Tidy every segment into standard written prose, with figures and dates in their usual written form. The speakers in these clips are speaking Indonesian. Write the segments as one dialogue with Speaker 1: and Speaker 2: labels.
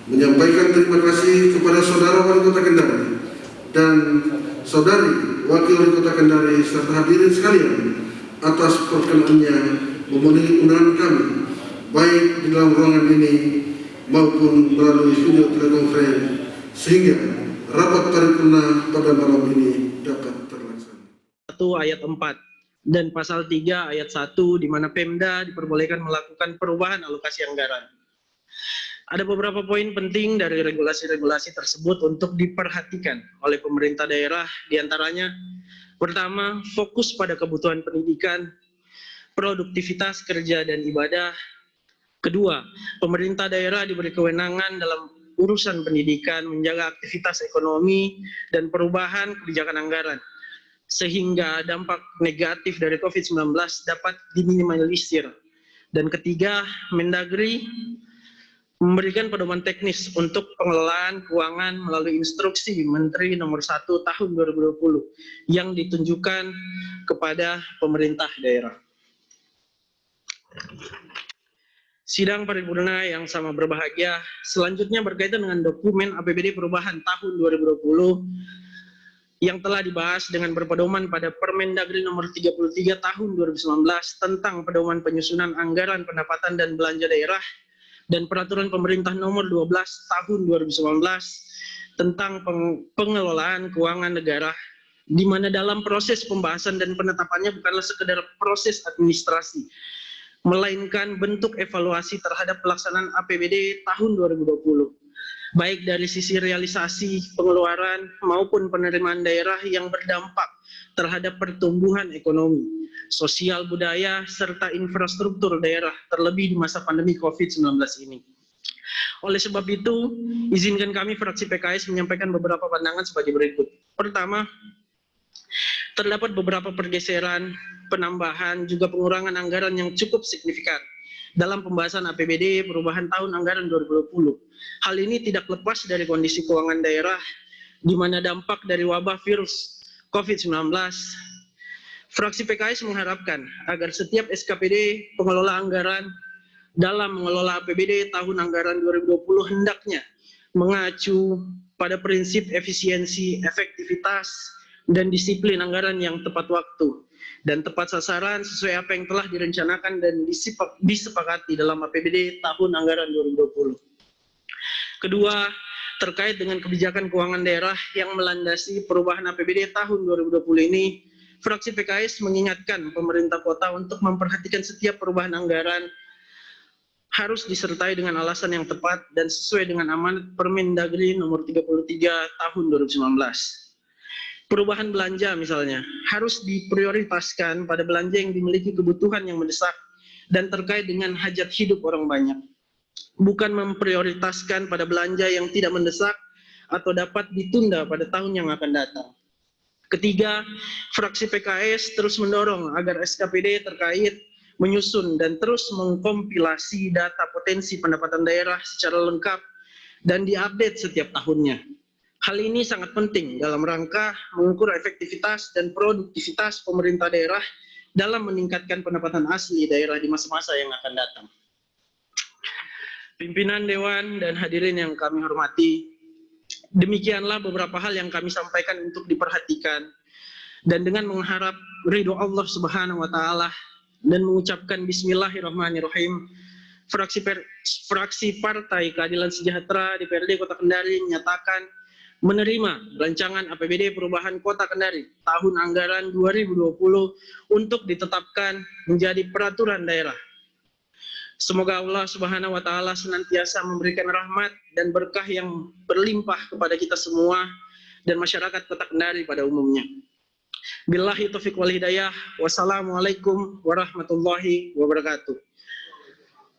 Speaker 1: menyampaikan terima kasih kepada saudara Wali Kota Kendari dan saudari Wakil Wali Kota Kendari serta hadirin sekalian atas perkenannya memenuhi undangan kami baik di dalam ruangan ini maupun melalui video telekonferensi sehingga rapat paripurna pada malam ini dapat terlaksana.
Speaker 2: 1 ayat 4 dan pasal 3 ayat 1 di mana Pemda diperbolehkan melakukan perubahan alokasi anggaran. Ada beberapa poin penting dari regulasi-regulasi tersebut untuk diperhatikan oleh pemerintah daerah, diantaranya pertama, fokus pada kebutuhan pendidikan, produktivitas kerja dan ibadah. Kedua, pemerintah daerah diberi kewenangan dalam urusan pendidikan, menjaga aktivitas ekonomi dan perubahan kebijakan anggaran, sehingga dampak negatif dari COVID-19 dapat diminimalisir. Dan ketiga, Mendagri memberikan pedoman teknis untuk pengelolaan keuangan melalui instruksi Menteri Nomor 1 Tahun 2020 yang ditunjukkan kepada pemerintah daerah. Sidang paripurna yang sama berbahagia selanjutnya berkaitan dengan dokumen APBD perubahan tahun 2020 yang telah dibahas dengan berpedoman pada Permendagri Nomor 33 Tahun 2019 tentang pedoman penyusunan anggaran pendapatan dan belanja daerah dan Peraturan Pemerintah Nomor 12 Tahun 2019 tentang pengelolaan keuangan negara, di mana dalam proses pembahasan dan penetapannya bukanlah sekedar proses administrasi, melainkan bentuk evaluasi terhadap pelaksanaan APBD tahun 2020, baik dari sisi realisasi pengeluaran maupun penerimaan daerah yang berdampak terhadap pertumbuhan ekonomi, sosial budaya, serta infrastruktur daerah, terlebih di masa pandemi COVID-19 ini. Oleh sebab itu, izinkan kami fraksi PKS menyampaikan beberapa pandangan sebagai berikut. Pertama, terdapat beberapa pergeseran, penambahan, juga pengurangan anggaran yang cukup signifikan dalam pembahasan APBD perubahan tahun anggaran 2020. Hal ini tidak lepas dari kondisi keuangan daerah, di mana dampak dari wabah virus COVID-19. Fraksi PKS mengharapkan agar setiap SKPD pengelola anggaran dalam mengelola APBD tahun anggaran 2020 hendaknya mengacu pada prinsip efisiensi, efektivitas, dan disiplin anggaran yang tepat waktu dan tepat sasaran sesuai apa yang telah direncanakan dan disepakati dalam APBD tahun anggaran 2020. Kedua, terkait dengan kebijakan keuangan daerah yang melandasi perubahan APBD tahun 2020 ini, fraksi PKS mengingatkan pemerintah kota untuk memperhatikan setiap perubahan anggaran harus disertai dengan alasan yang tepat dan sesuai dengan amanat Permendagri Nomor 33 Tahun 2019. Perubahan belanja misalnya harus diprioritaskan pada belanja yang dimiliki kebutuhan yang mendesak dan terkait dengan hajat hidup orang banyak, bukan memprioritaskan pada belanja yang tidak mendesak atau dapat ditunda pada tahun yang akan datang. Ketiga, fraksi PKS terus mendorong agar SKPD terkait menyusun dan terus mengkompilasi data potensi pendapatan daerah secara lengkap dan diupdate setiap tahunnya. Hal ini sangat penting dalam rangka mengukur efektivitas dan produktivitas pemerintah daerah dalam meningkatkan pendapatan asli daerah di masa-masa yang akan datang. Pimpinan Dewan dan hadirin yang kami hormati, demikianlah beberapa hal yang kami sampaikan untuk diperhatikan, dan dengan mengharap ridho Allah Subhanahu wa Ta'ala dan mengucapkan Bismillahirrahmanirrahim, fraksi Partai Keadilan Sejahtera DPRD Kota Kendari menyatakan menerima rancangan APBD perubahan Kota Kendari tahun anggaran 2020 untuk ditetapkan menjadi peraturan daerah. Semoga Allah Subhanahu wa Ta'ala senantiasa memberikan rahmat dan berkah yang berlimpah kepada kita semua dan masyarakat Kota Kendari pada umumnya. Billahi taufiq wal hidayah. Wassalamualaikum warahmatullahi wabarakatuh.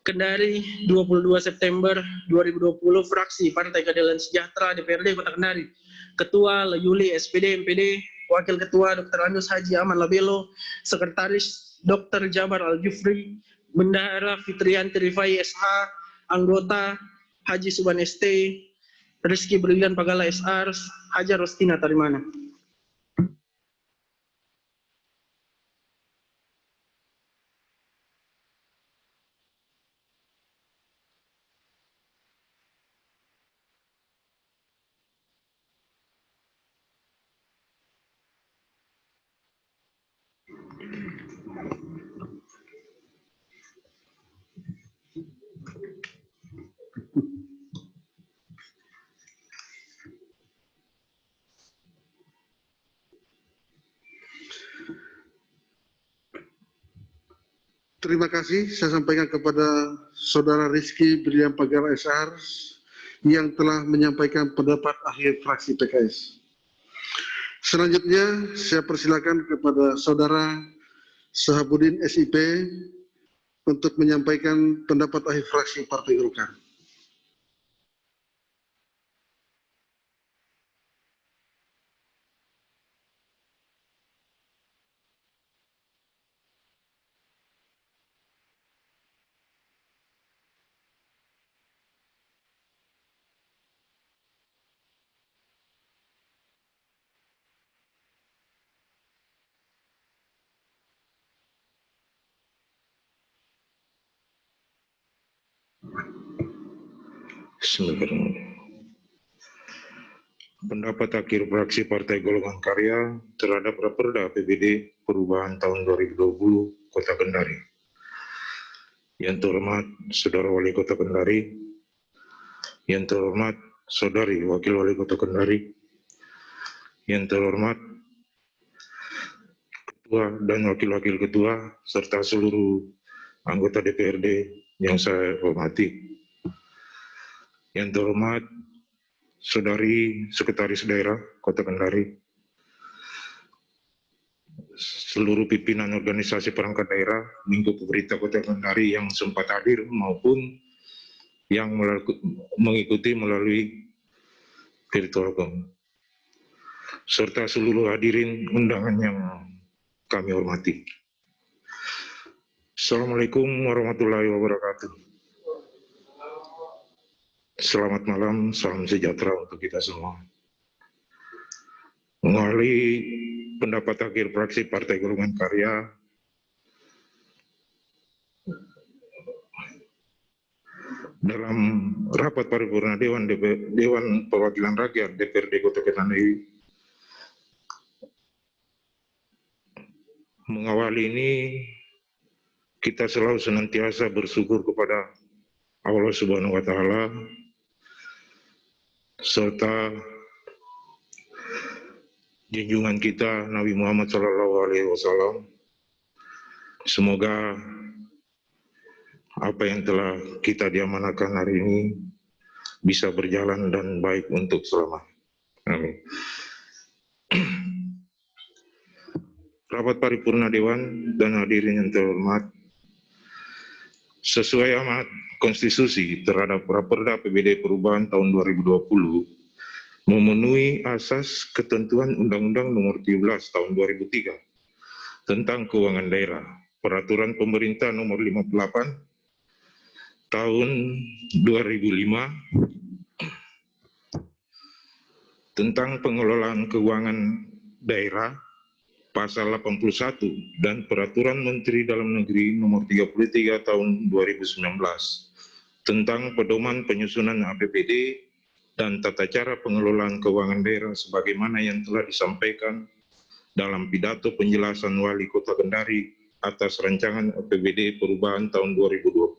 Speaker 2: Kendari, 22 September 2020, fraksi Partai Keadilan Sejahtera DPRD Kota Kendari. Ketua Yuli SPD MPD, Wakil Ketua Dr. Andus Haji Aman Labelo, Sekretaris Dr. Jabar Al-Jufri, Bendahara Fitrianti Rifai SH, Anggota Haji Suban ST, Rizky Brilian Pagala SR, Hajar Rostina Tarimana.
Speaker 1: Terima kasih saya sampaikan kepada Saudara Rizky Brilian Pagar SR yang telah menyampaikan pendapat akhir fraksi PKS. Selanjutnya saya persilakan kepada Saudara Sahabuddin SIP untuk menyampaikan pendapat akhir fraksi Partai Golkar.
Speaker 3: Bismillahirrahmanirrahim. Pendapat akhir fraksi Partai Golongan Karya terhadap Raperda APBD Perubahan tahun 2020 Kota Kendari. Yang terhormat Saudara Wali Kota Kendari, yang terhormat Saudari Wakil Wali Kota Kendari, yang terhormat Ketua dan Wakil-Wakil Ketua, serta seluruh anggota DPRD yang saya hormati. Yang terhormat Saudari Sekretaris Daerah Kota Kendari, seluruh pimpinan organisasi perangkat daerah, lingkup pemerintah Kota Kendari yang sempat hadir maupun yang mengikuti melalui virtual serta seluruh hadirin undangan yang kami hormati. Assalamualaikum warahmatullahi wabarakatuh. Selamat malam, salam sejahtera untuk kita semua. Melalui pendapat akhir fraksi Partai Golongan Karya, dalam rapat paripurna Dewan Perwakilan Rakyat DPRD Kota Kendari, mengawali ini kita selalu senantiasa bersyukur kepada Allah Subhanahu wa Ta'ala serta junjungan kita Nabi Muhammad SAW. Semoga apa yang telah kita diamanahkan hari ini bisa berjalan dan baik untuk selamanya. Amin. Rapat paripurna Dewan dan hadirin yang terhormat, sesuai amanat konstitusi terhadap Raperda APBD Perubahan tahun 2020 memenuhi asas ketentuan Undang-Undang Nomor 17 Tahun 2003 tentang Keuangan Daerah, Peraturan Pemerintah Nomor 58 Tahun 2005 tentang Pengelolaan Keuangan Daerah, Pasal 81 dan Peraturan Menteri Dalam Negeri Nomor 33 Tahun 2019 tentang Pedoman Penyusunan APBD dan Tata Cara Pengelolaan Keuangan Daerah sebagaimana yang telah disampaikan dalam pidato penjelasan Wali Kota Kendari atas rancangan APBD Perubahan tahun 2020.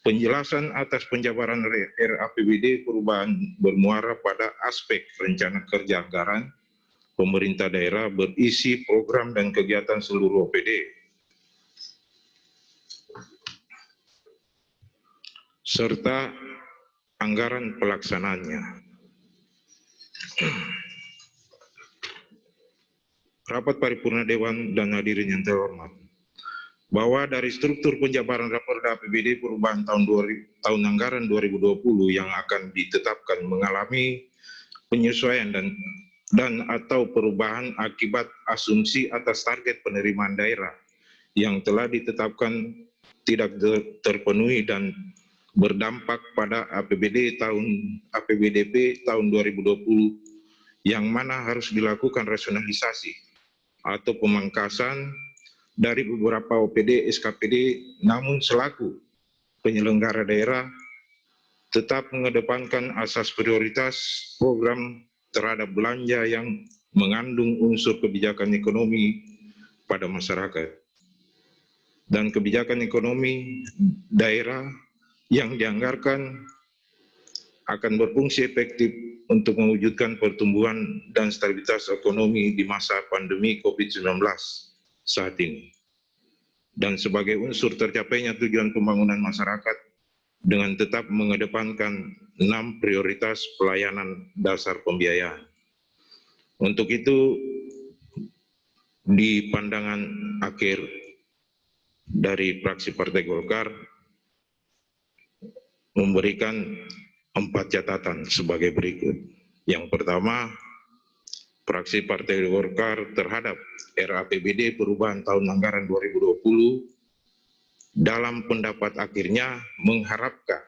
Speaker 3: Penjelasan atas penjabaran RAPBD Perubahan bermuara pada aspek rencana kerja anggaran pemerintah daerah berisi program dan kegiatan seluruh OPD, serta anggaran pelaksanaannya. Rapat paripurna Dewan dan hadirin yang terhormat, bahwa dari struktur penjabaran Raperda APBD Perubahan tahun anggaran 2020 yang akan ditetapkan mengalami penyesuaian dan atau perubahan akibat asumsi atas target penerimaan daerah yang telah ditetapkan tidak terpenuhi dan berdampak pada APBDP tahun 2020 yang mana harus dilakukan rasionalisasi atau pemangkasan dari beberapa OPD SKPD, namun selaku penyelenggara daerah tetap mengedepankan asas prioritas program terhadap belanja yang mengandung unsur kebijakan ekonomi pada masyarakat dan kebijakan ekonomi daerah yang dianggarkan akan berfungsi efektif untuk mewujudkan pertumbuhan dan stabilitas ekonomi di masa pandemi COVID-19 saat ini. dan sebagai unsur tercapainya tujuan pembangunan masyarakat dengan tetap mengedepankan 6 prioritas pelayanan dasar pembiayaan. Untuk itu, di pandangan akhir dari fraksi Partai Golkar memberikan 4 catatan sebagai berikut. Yang pertama, fraksi Partai Golkar terhadap RAPBD perubahan tahun anggaran 2020 dalam pendapat akhirnya mengharapkan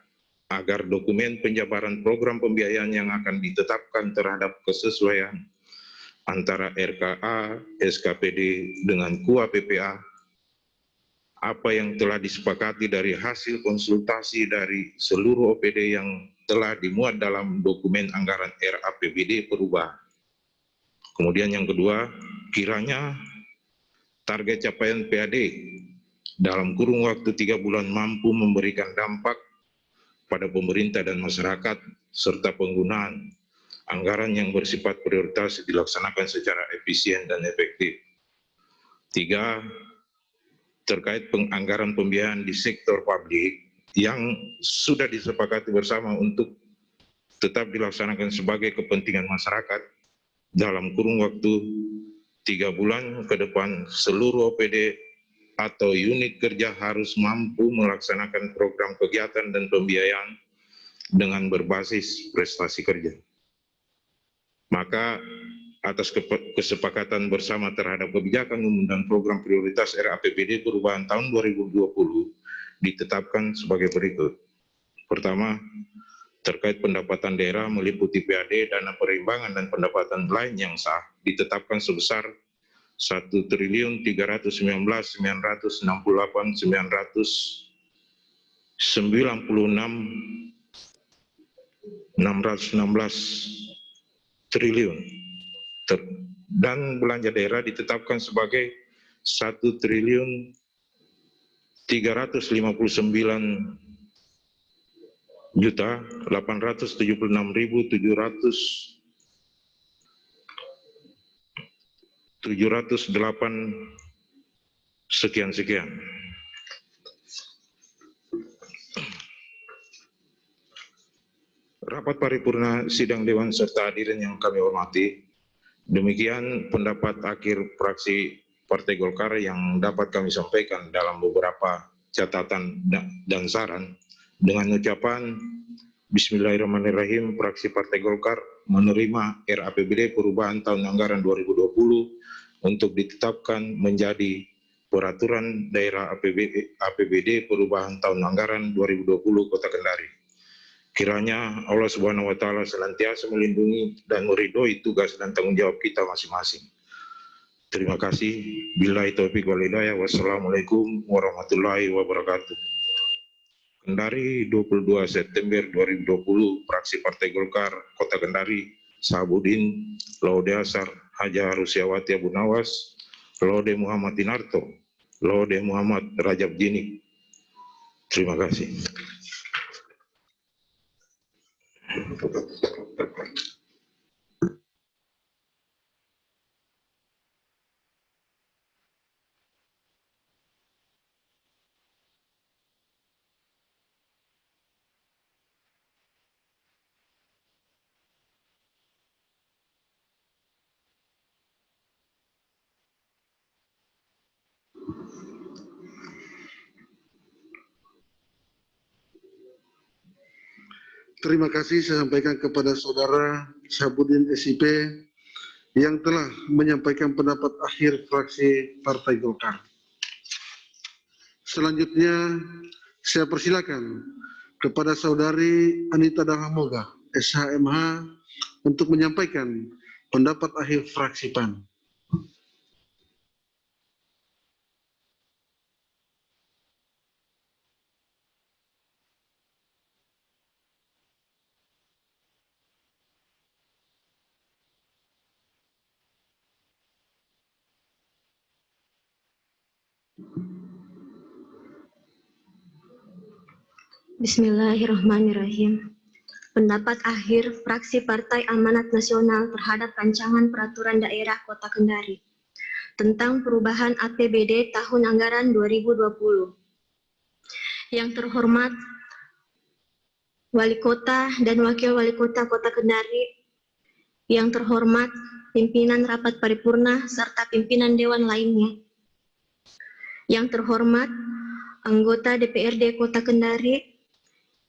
Speaker 3: agar dokumen penjabaran program pembiayaan yang akan ditetapkan terhadap kesesuaian antara RKA, SKPD dengan KUA PPA, apa yang telah disepakati dari hasil konsultasi dari seluruh OPD yang telah dimuat dalam dokumen anggaran RAPBD perubahan. Kemudian yang kedua, kiranya target capaian PAD dalam kurun waktu 3 bulan mampu memberikan dampak pada pemerintah dan masyarakat, serta penggunaan anggaran yang bersifat prioritas dilaksanakan secara efisien dan efektif. 3, terkait penganggaran pembiayaan di sektor publik yang sudah disepakati bersama untuk tetap dilaksanakan sebagai kepentingan masyarakat dalam kurun waktu 3 bulan ke depan, seluruh OPD atau unit kerja harus mampu melaksanakan program kegiatan dan pembiayaan dengan berbasis prestasi kerja. Maka atas kesepakatan bersama terhadap kebijakan umum dan program prioritas RAPBD perubahan tahun 2020 ditetapkan sebagai berikut. Pertama, terkait pendapatan daerah meliputi PAD, dana perimbangan dan pendapatan lain yang sah ditetapkan sebesar 1.319.968.996 triliun dan belanja daerah ditetapkan sebagai 1.359.876.708 sekian. Rapat paripurna sidang Dewan serta hadirin yang kami hormati, demikian pendapat akhir fraksi Partai Golkar yang dapat kami sampaikan dalam beberapa catatan dan saran. Dengan ucapan Bismillahirrahmanirrahim, fraksi Partai Golkar menerima RAPBD perubahan tahun anggaran 2020 untuk ditetapkan menjadi peraturan daerah APBD perubahan tahun anggaran 2020 Kota Kendari. Kiranya Allah Subhanahu wa Ta'ala senantiasa melindungi dan meridhoi tugas dan tanggung jawab kita masing-masing. Terima kasih. Billahi taufiq wal hidayah. Wassalamualaikum warahmatullahi wabarakatuh. Kendari, 22 September 2020, fraksi Partai Golkar Kota Kendari, Sahabudin, Laude Asar, Haja Rusiawati Abu Nawas, Laude Muhammad Dinarto, Laude Muhammad Rajab Jini. Terima kasih.
Speaker 1: Terima kasih saya sampaikan kepada saudara Syahbudin SIP yang telah menyampaikan pendapat akhir fraksi Partai Golkar. Selanjutnya saya persilakan kepada saudari Anita Dahamoga, SHMH, untuk menyampaikan pendapat akhir fraksi PAN.
Speaker 4: Bismillahirrahmanirrahim. Pendapat akhir fraksi Partai Amanat Nasional terhadap rancangan peraturan daerah Kota Kendari. tentang perubahan APBD tahun anggaran 2020. Yang terhormat Wali Kota dan Wakil Wali Kota Kota Kendari, yang terhormat pimpinan rapat paripurna serta pimpinan dewan lainnya, yang terhormat anggota DPRD Kota Kendari,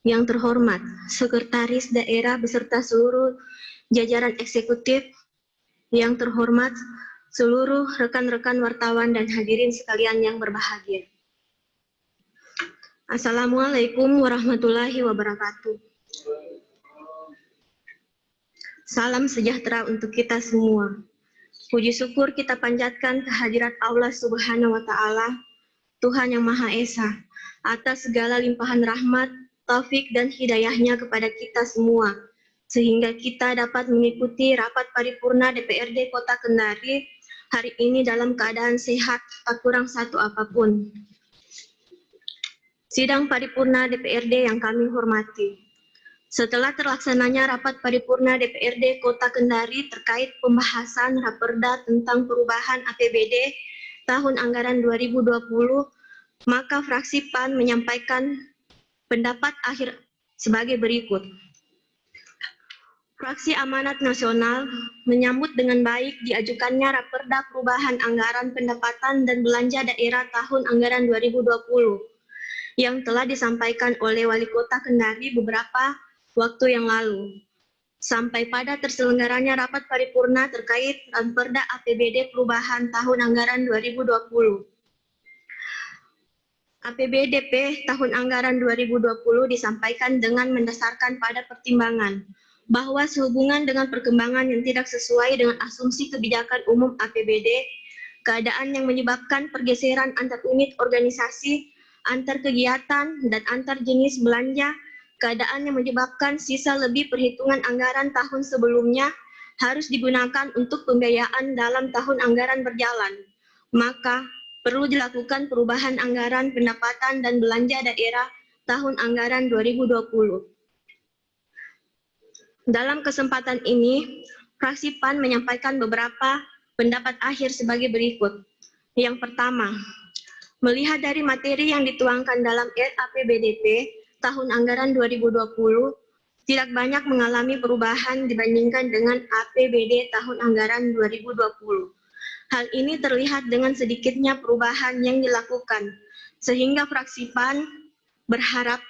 Speaker 4: yang terhormat sekretaris daerah beserta seluruh jajaran eksekutif, yang terhormat seluruh rekan-rekan wartawan dan hadirin sekalian yang berbahagia. Assalamualaikum warahmatullahi wabarakatuh. Salam sejahtera untuk kita semua. Puji syukur kita panjatkan kehadirat Allah Subhanahu wa Ta'ala, Tuhan yang Maha Esa, atas segala limpahan rahmat, taufik dan hidayahnya kepada kita semua, sehingga kita dapat mengikuti rapat paripurna DPRD Kota Kendari hari ini dalam keadaan sehat, tak kurang satu apapun. Sidang paripurna DPRD yang kami hormati. Setelah terlaksananya rapat paripurna DPRD Kota Kendari terkait pembahasan Raperda tentang perubahan APBD tahun anggaran 2020, maka fraksi PAN menyampaikan pendapat akhir sebagai berikut. Fraksi Amanat Nasional menyambut dengan baik diajukannya Raperda perubahan anggaran pendapatan dan belanja daerah tahun anggaran 2020 yang telah disampaikan oleh Wali Kota Kendari beberapa waktu yang lalu. Sampai pada terselenggaranya rapat paripurna terkait Raperda APBD perubahan tahun anggaran 2020. APBDP tahun anggaran 2020 disampaikan dengan mendasarkan pada pertimbangan bahwa sehubungan dengan perkembangan yang tidak sesuai dengan asumsi kebijakan umum APBD, keadaan yang menyebabkan pergeseran antar unit organisasi, antar kegiatan, dan antar jenis belanja, keadaan yang menyebabkan sisa lebih perhitungan anggaran tahun sebelumnya harus digunakan untuk pembiayaan dalam tahun anggaran berjalan. Maka, perlu dilakukan perubahan anggaran pendapatan dan belanja daerah tahun anggaran 2020. Dalam kesempatan ini, fraksi PAN menyampaikan beberapa pendapat akhir sebagai berikut. Yang pertama, melihat dari materi yang dituangkan dalam RAPBDP tahun anggaran 2020, tidak banyak mengalami perubahan dibandingkan dengan APBD tahun anggaran 2020. Hal ini terlihat dengan sedikitnya perubahan yang dilakukan, sehingga fraksi PAN berharap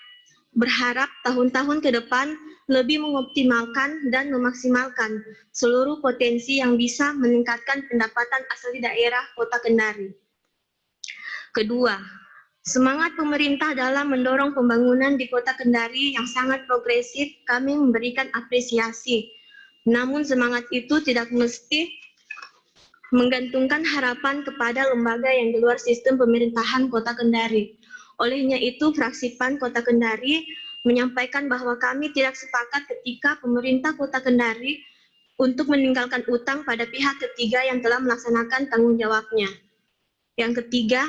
Speaker 4: tahun-tahun ke depan lebih mengoptimalkan dan memaksimalkan seluruh potensi yang bisa meningkatkan pendapatan asli daerah Kota Kendari. Kedua, semangat pemerintah dalam mendorong pembangunan di Kota Kendari yang sangat progresif kami memberikan apresiasi. Namun semangat itu tidak mesti menggantungkan harapan kepada lembaga yang di luar sistem pemerintahan Kota Kendari. Olehnya itu, fraksi PAN Kota Kendari menyampaikan bahwa kami tidak sepakat ketika pemerintah Kota Kendari untuk meninggalkan utang pada pihak ketiga yang telah melaksanakan tanggung jawabnya. Yang ketiga,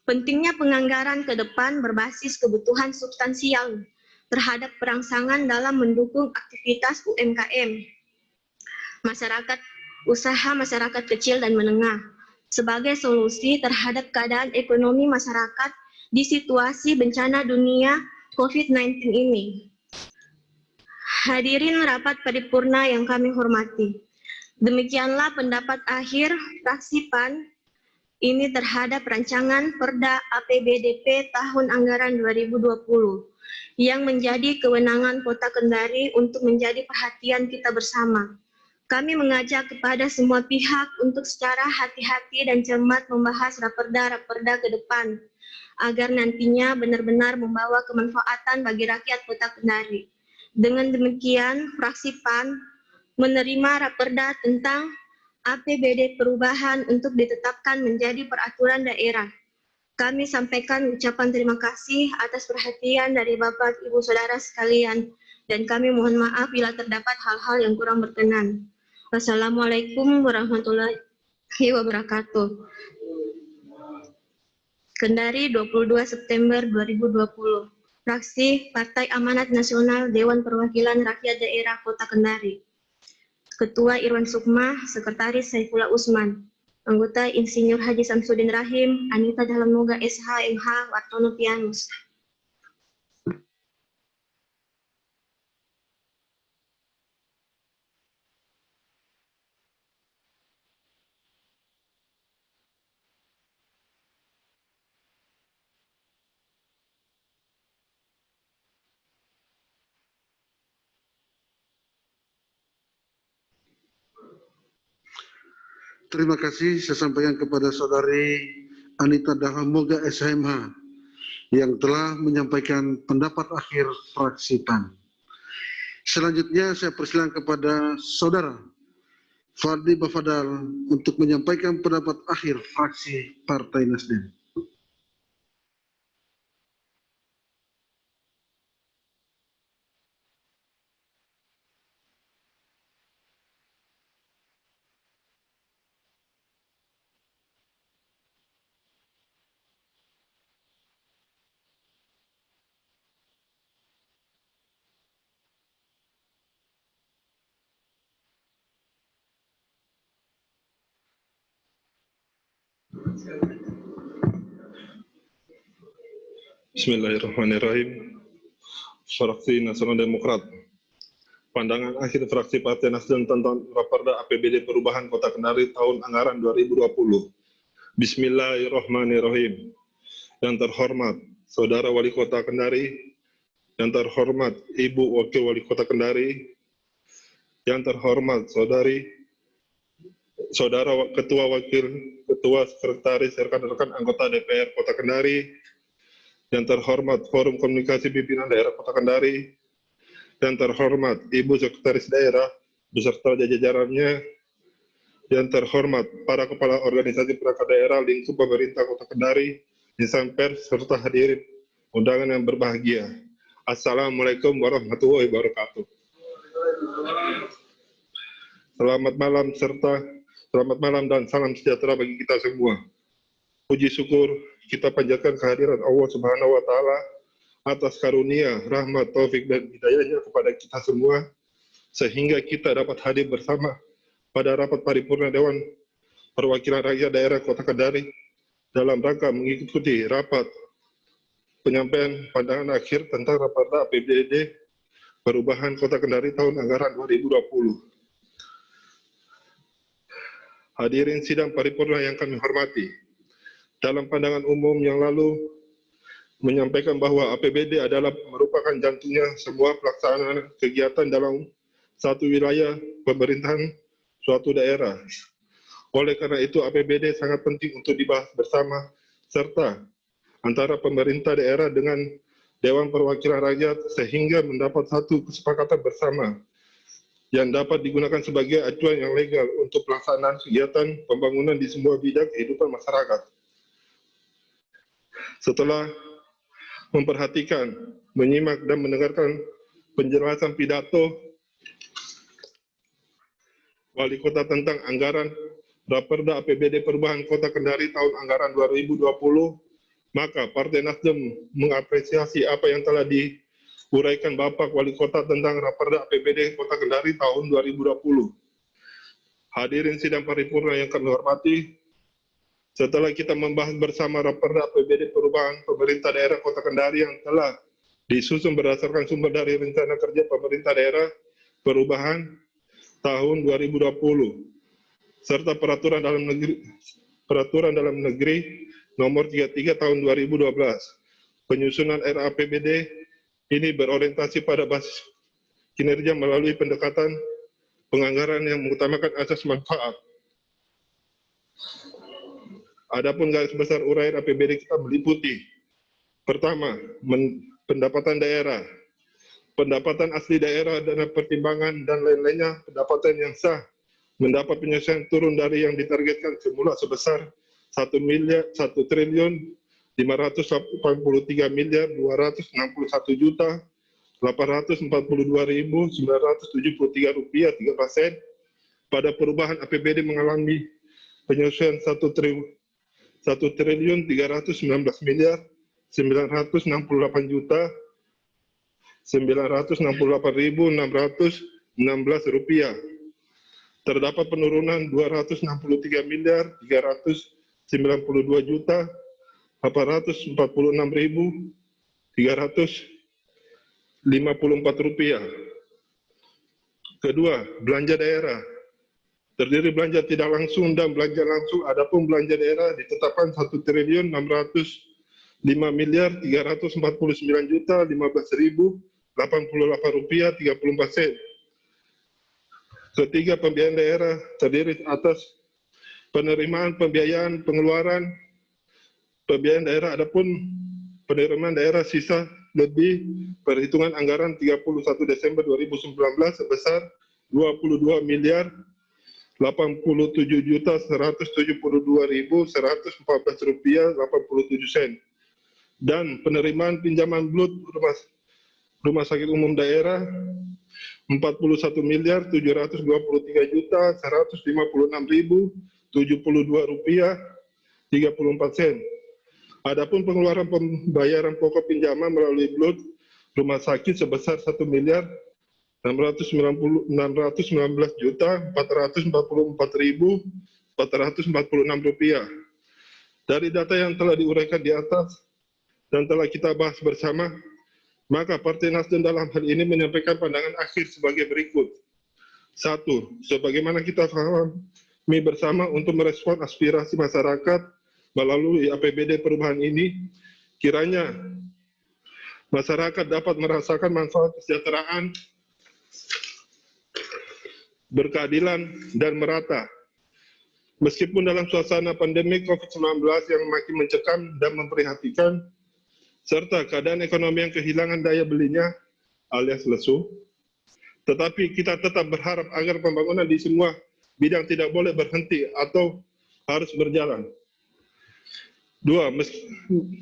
Speaker 4: pentingnya penganggaran ke depan berbasis kebutuhan substansial terhadap perangsangan dalam mendukung aktivitas UMKM, usaha masyarakat kecil dan menengah, sebagai solusi terhadap keadaan ekonomi masyarakat di situasi bencana dunia COVID-19 ini. Hadirin rapat paripurna yang kami hormati, demikianlah pendapat akhir fraksi PAN ini terhadap rancangan Perda APBDP tahun anggaran 2020 yang menjadi kewenangan Kota Kendari untuk menjadi perhatian kita bersama. Kami mengajak kepada semua pihak untuk secara hati-hati dan cermat membahas raperda-raperda ke depan agar nantinya benar-benar membawa kemanfaatan bagi rakyat Kota Kendari. Dengan demikian, fraksi PAN menerima raperda tentang APBD perubahan untuk ditetapkan menjadi peraturan daerah. Kami sampaikan ucapan terima kasih atas perhatian dari Bapak Ibu Saudara sekalian, dan kami mohon maaf bila terdapat hal-hal yang kurang berkenan. Wassalamualaikum warahmatullahi wabarakatuh. Kendari 22 September 2020. Fraksi Partai Amanat Nasional Dewan Perwakilan Rakyat Daerah Kota Kendari. Ketua Irwan Sukma, Sekretaris Saifullah Usman. Anggota Insinyur Haji Samsudin Rahim, Anita Dahlan Moga SH, MH, Wartono Pianus.
Speaker 1: Terima kasih saya sampaikan kepada saudari Anita Dahlan Moga SHMH yang telah menyampaikan pendapat akhir fraksi PAN. Selanjutnya saya persilakan kepada saudara Fadli Bafadal untuk menyampaikan pendapat akhir fraksi Partai Nasdem.
Speaker 5: Bismillahirrahmanirrahim. Fraksi Nasional Demokrat. Pandangan akhir fraksi Partai Nasdem tentang Raperda APBD Perubahan Kota Kendari tahun anggaran 2020. Bismillahirrahmanirrahim. Yang terhormat Saudara Wali Kota Kendari, yang terhormat Ibu Wakil Wali Kota Kendari, yang terhormat Saudara Ketua Wakil Ketua Sekretaris rekan-rekan anggota DPR Kota Kendari, yang terhormat Forum Komunikasi Pimpinan Daerah Kota Kendari, yang terhormat Ibu Sekretaris Daerah beserta jajarannya, yang terhormat para kepala organisasi perangkat daerah lingkup pemerintah Kota Kendari, insan pers serta hadirin undangan yang berbahagia. Assalamualaikum warahmatullahi wabarakatuh. Selamat malam dan salam sejahtera bagi kita semua. Puji syukur kita panjatkan kehadiran Allah Subhanahu wa Ta'ala atas karunia, rahmat, taufik, dan hidayahnya kepada kita semua, sehingga kita dapat hadir bersama pada rapat paripurna Dewan Perwakilan Rakyat Daerah Kota Kendari dalam rangka mengikuti rapat penyampaian pandangan akhir tentang Raperda APBD Perubahan Kota Kendari tahun anggaran 2020. Hadirin sidang paripurna yang kami hormati, dalam pandangan umum yang lalu menyampaikan bahwa APBD adalah merupakan jantungnya semua pelaksanaan kegiatan dalam satu wilayah pemerintahan suatu daerah. Oleh karena itu APBD sangat penting untuk dibahas bersama serta antara pemerintah daerah dengan Dewan Perwakilan Rakyat sehingga mendapat satu kesepakatan bersama yang dapat digunakan sebagai acuan yang legal untuk pelaksanaan kegiatan pembangunan di semua bidang kehidupan masyarakat. Setelah memperhatikan, menyimak, dan mendengarkan penjelasan pidato Wali Kota tentang anggaran Raperda APBD Perubahan Kota Kendari tahun anggaran 2020, maka Partai Nasdem mengapresiasi apa yang telah diuraikan Bapak Wali Kota tentang Raperda APBD Kota Kendari tahun 2020. Hadirin sidang paripurna yang kami hormati, setelah kita membahas bersama Raperda APBD Perubahan Pemerintah Daerah Kota Kendari yang telah disusun berdasarkan sumber dari Rencana Kerja Pemerintah Daerah Perubahan tahun 2020 serta Peraturan Dalam Negeri Nomor 33 tahun 2012. Penyusunan RAPBD ini berorientasi pada basis kinerja melalui pendekatan penganggaran yang mengutamakan asas manfaat. Adapun garis besar uraian APBD kita meliputi: pertama, pendapatan daerah, pendapatan asli daerah, dana pertimbangan, dan lain-lainnya, pendapatan yang sah, mendapat penyelesaian turun dari yang ditargetkan semula sebesar 1.583.261.961 rupiah 3%. Pada perubahan APBD mengalami penyelesaian 1.319.968.968.616 rupiah. terdapat penurunan 263 miliar 392 juta 846.354 rupiah. Kedua, belanja daerah. Terdiri belanja tidak langsung dan belanja langsung. Adapun belanja daerah ditetapkan 1.539.349.015.088 rupiah 34 sen. Ketiga, pembiayaan daerah terdiri atas penerimaan, pembiayaan, pengeluaran, pembiayaan daerah. Adapun penerimaan daerah sisa lebih perhitungan anggaran 31 Desember 2019 sebesar 22 miliar 87.172.114 rupiah 87 sen. Dan penerimaan pinjaman bulut rumah sakit umum daerah 41 miliar 723.156.072 rupiah 34 sen. Adapun pengeluaran pembayaran pokok pinjaman melalui bulut rumah sakit sebesar 1 miliar 619.444.446 rupiah. Dari data yang telah diuraikan di atas dan telah kita bahas bersama, maka Partai Nasdem dalam hal ini menyampaikan pandangan akhir sebagai berikut. 1. Sebagaimana kita pahami bersama untuk merespon aspirasi masyarakat melalui APBD perubahan ini, kiranya masyarakat dapat merasakan manfaat kesejahteraan, berkeadilan, dan merata. Meskipun dalam suasana pandemi COVID-19 yang makin mencekam dan memprihatinkan, serta keadaan ekonomi yang kehilangan daya belinya alias lesu, tetapi kita tetap berharap agar pembangunan di semua bidang tidak boleh berhenti atau harus berjalan. 2.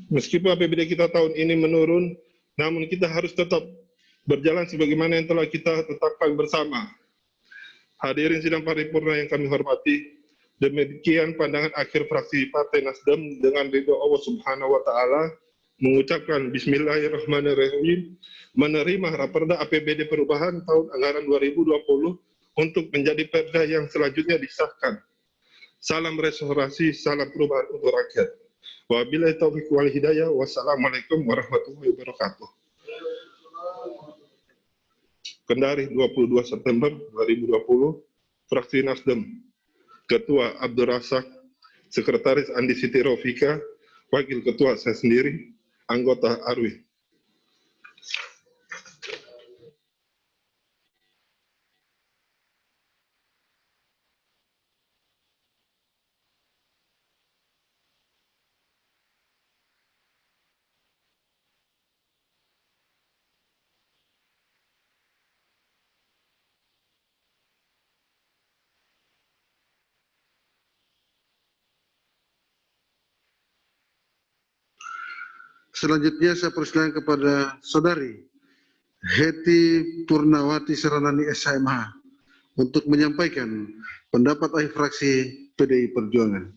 Speaker 5: Meskipun APBD kita tahun ini menurun, namun kita harus tetap berjalan sebagaimana yang telah kita tetapkan bersama. Hadirin sidang paripurna yang kami hormati, demikian pandangan akhir fraksi Partai Nasdem dengan ridho Allah Subhanahu wa Ta'ala, mengucapkan Bismillahirrahmanirrahim, menerima Raperda APBD perubahan tahun anggaran 2020 untuk menjadi perda yang selanjutnya disahkan. Salam restorasi, salam perubahan untuk rakyat. Wabillahi taufiq wal hidayah. Wassalamualaikum warahmatullahi wabarakatuh. Kendari 22 September 2020, Fraksi Nasdem, Ketua Abdul Razak, Sekretaris Andi Siti Rofika, Wakil Ketua saya sendiri, Anggota Arwi.
Speaker 1: Selanjutnya saya persilakan kepada Saudari Heti Purnawati Seranani SHMH untuk menyampaikan pendapat akhir fraksi PDI Perjuangan.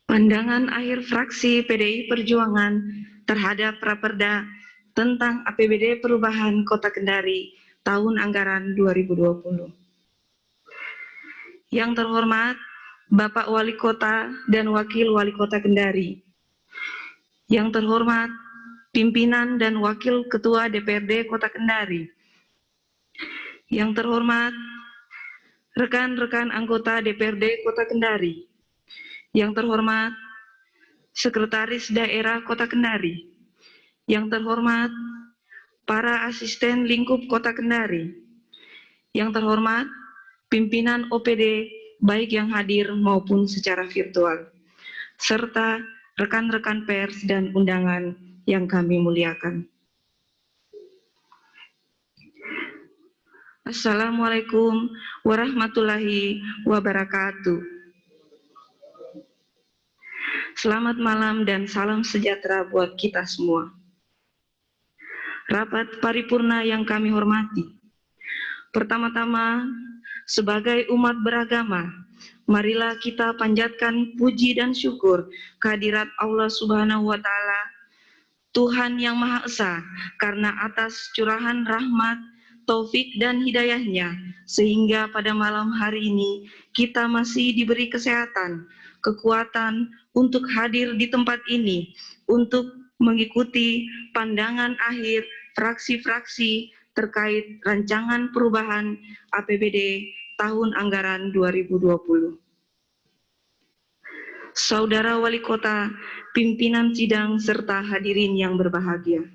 Speaker 6: Pandangan akhir fraksi PDI Perjuangan terhadap Raperda tentang APBD Perubahan Kota Kendari tahun anggaran 2020. Yang terhormat Bapak Wali Kota dan Wakil Wali Kota Kendari. Yang terhormat pimpinan dan Wakil Ketua DPRD Kota Kendari. Yang terhormat rekan-rekan anggota DPRD Kota Kendari. Yang terhormat Sekretaris Daerah Kota Kendari. Yang terhormat para asisten lingkup Kota Kendari. Yang terhormat pimpinan OPD baik yang hadir maupun secara virtual, serta rekan-rekan pers dan undangan yang kami muliakan. Assalamualaikum warahmatullahi wabarakatuh. Selamat malam dan salam sejahtera buat kita semua. Rapat paripurna yang kami hormati. Pertama-tama, sebagai umat beragama, marilah kita panjatkan puji dan syukur kehadirat Allah Subhanahu wa Ta'ala, Tuhan yang Maha Esa, karena atas curahan rahmat, taufik dan hidayahnya, sehingga pada malam hari ini kita masih diberi kesehatan, kekuatan untuk hadir di tempat ini, untuk mengikuti pandangan akhir fraksi-fraksi terkait rancangan perubahan APBD tahun anggaran 2020. Saudara Wali Kota, pimpinan sidang, serta hadirin yang berbahagia.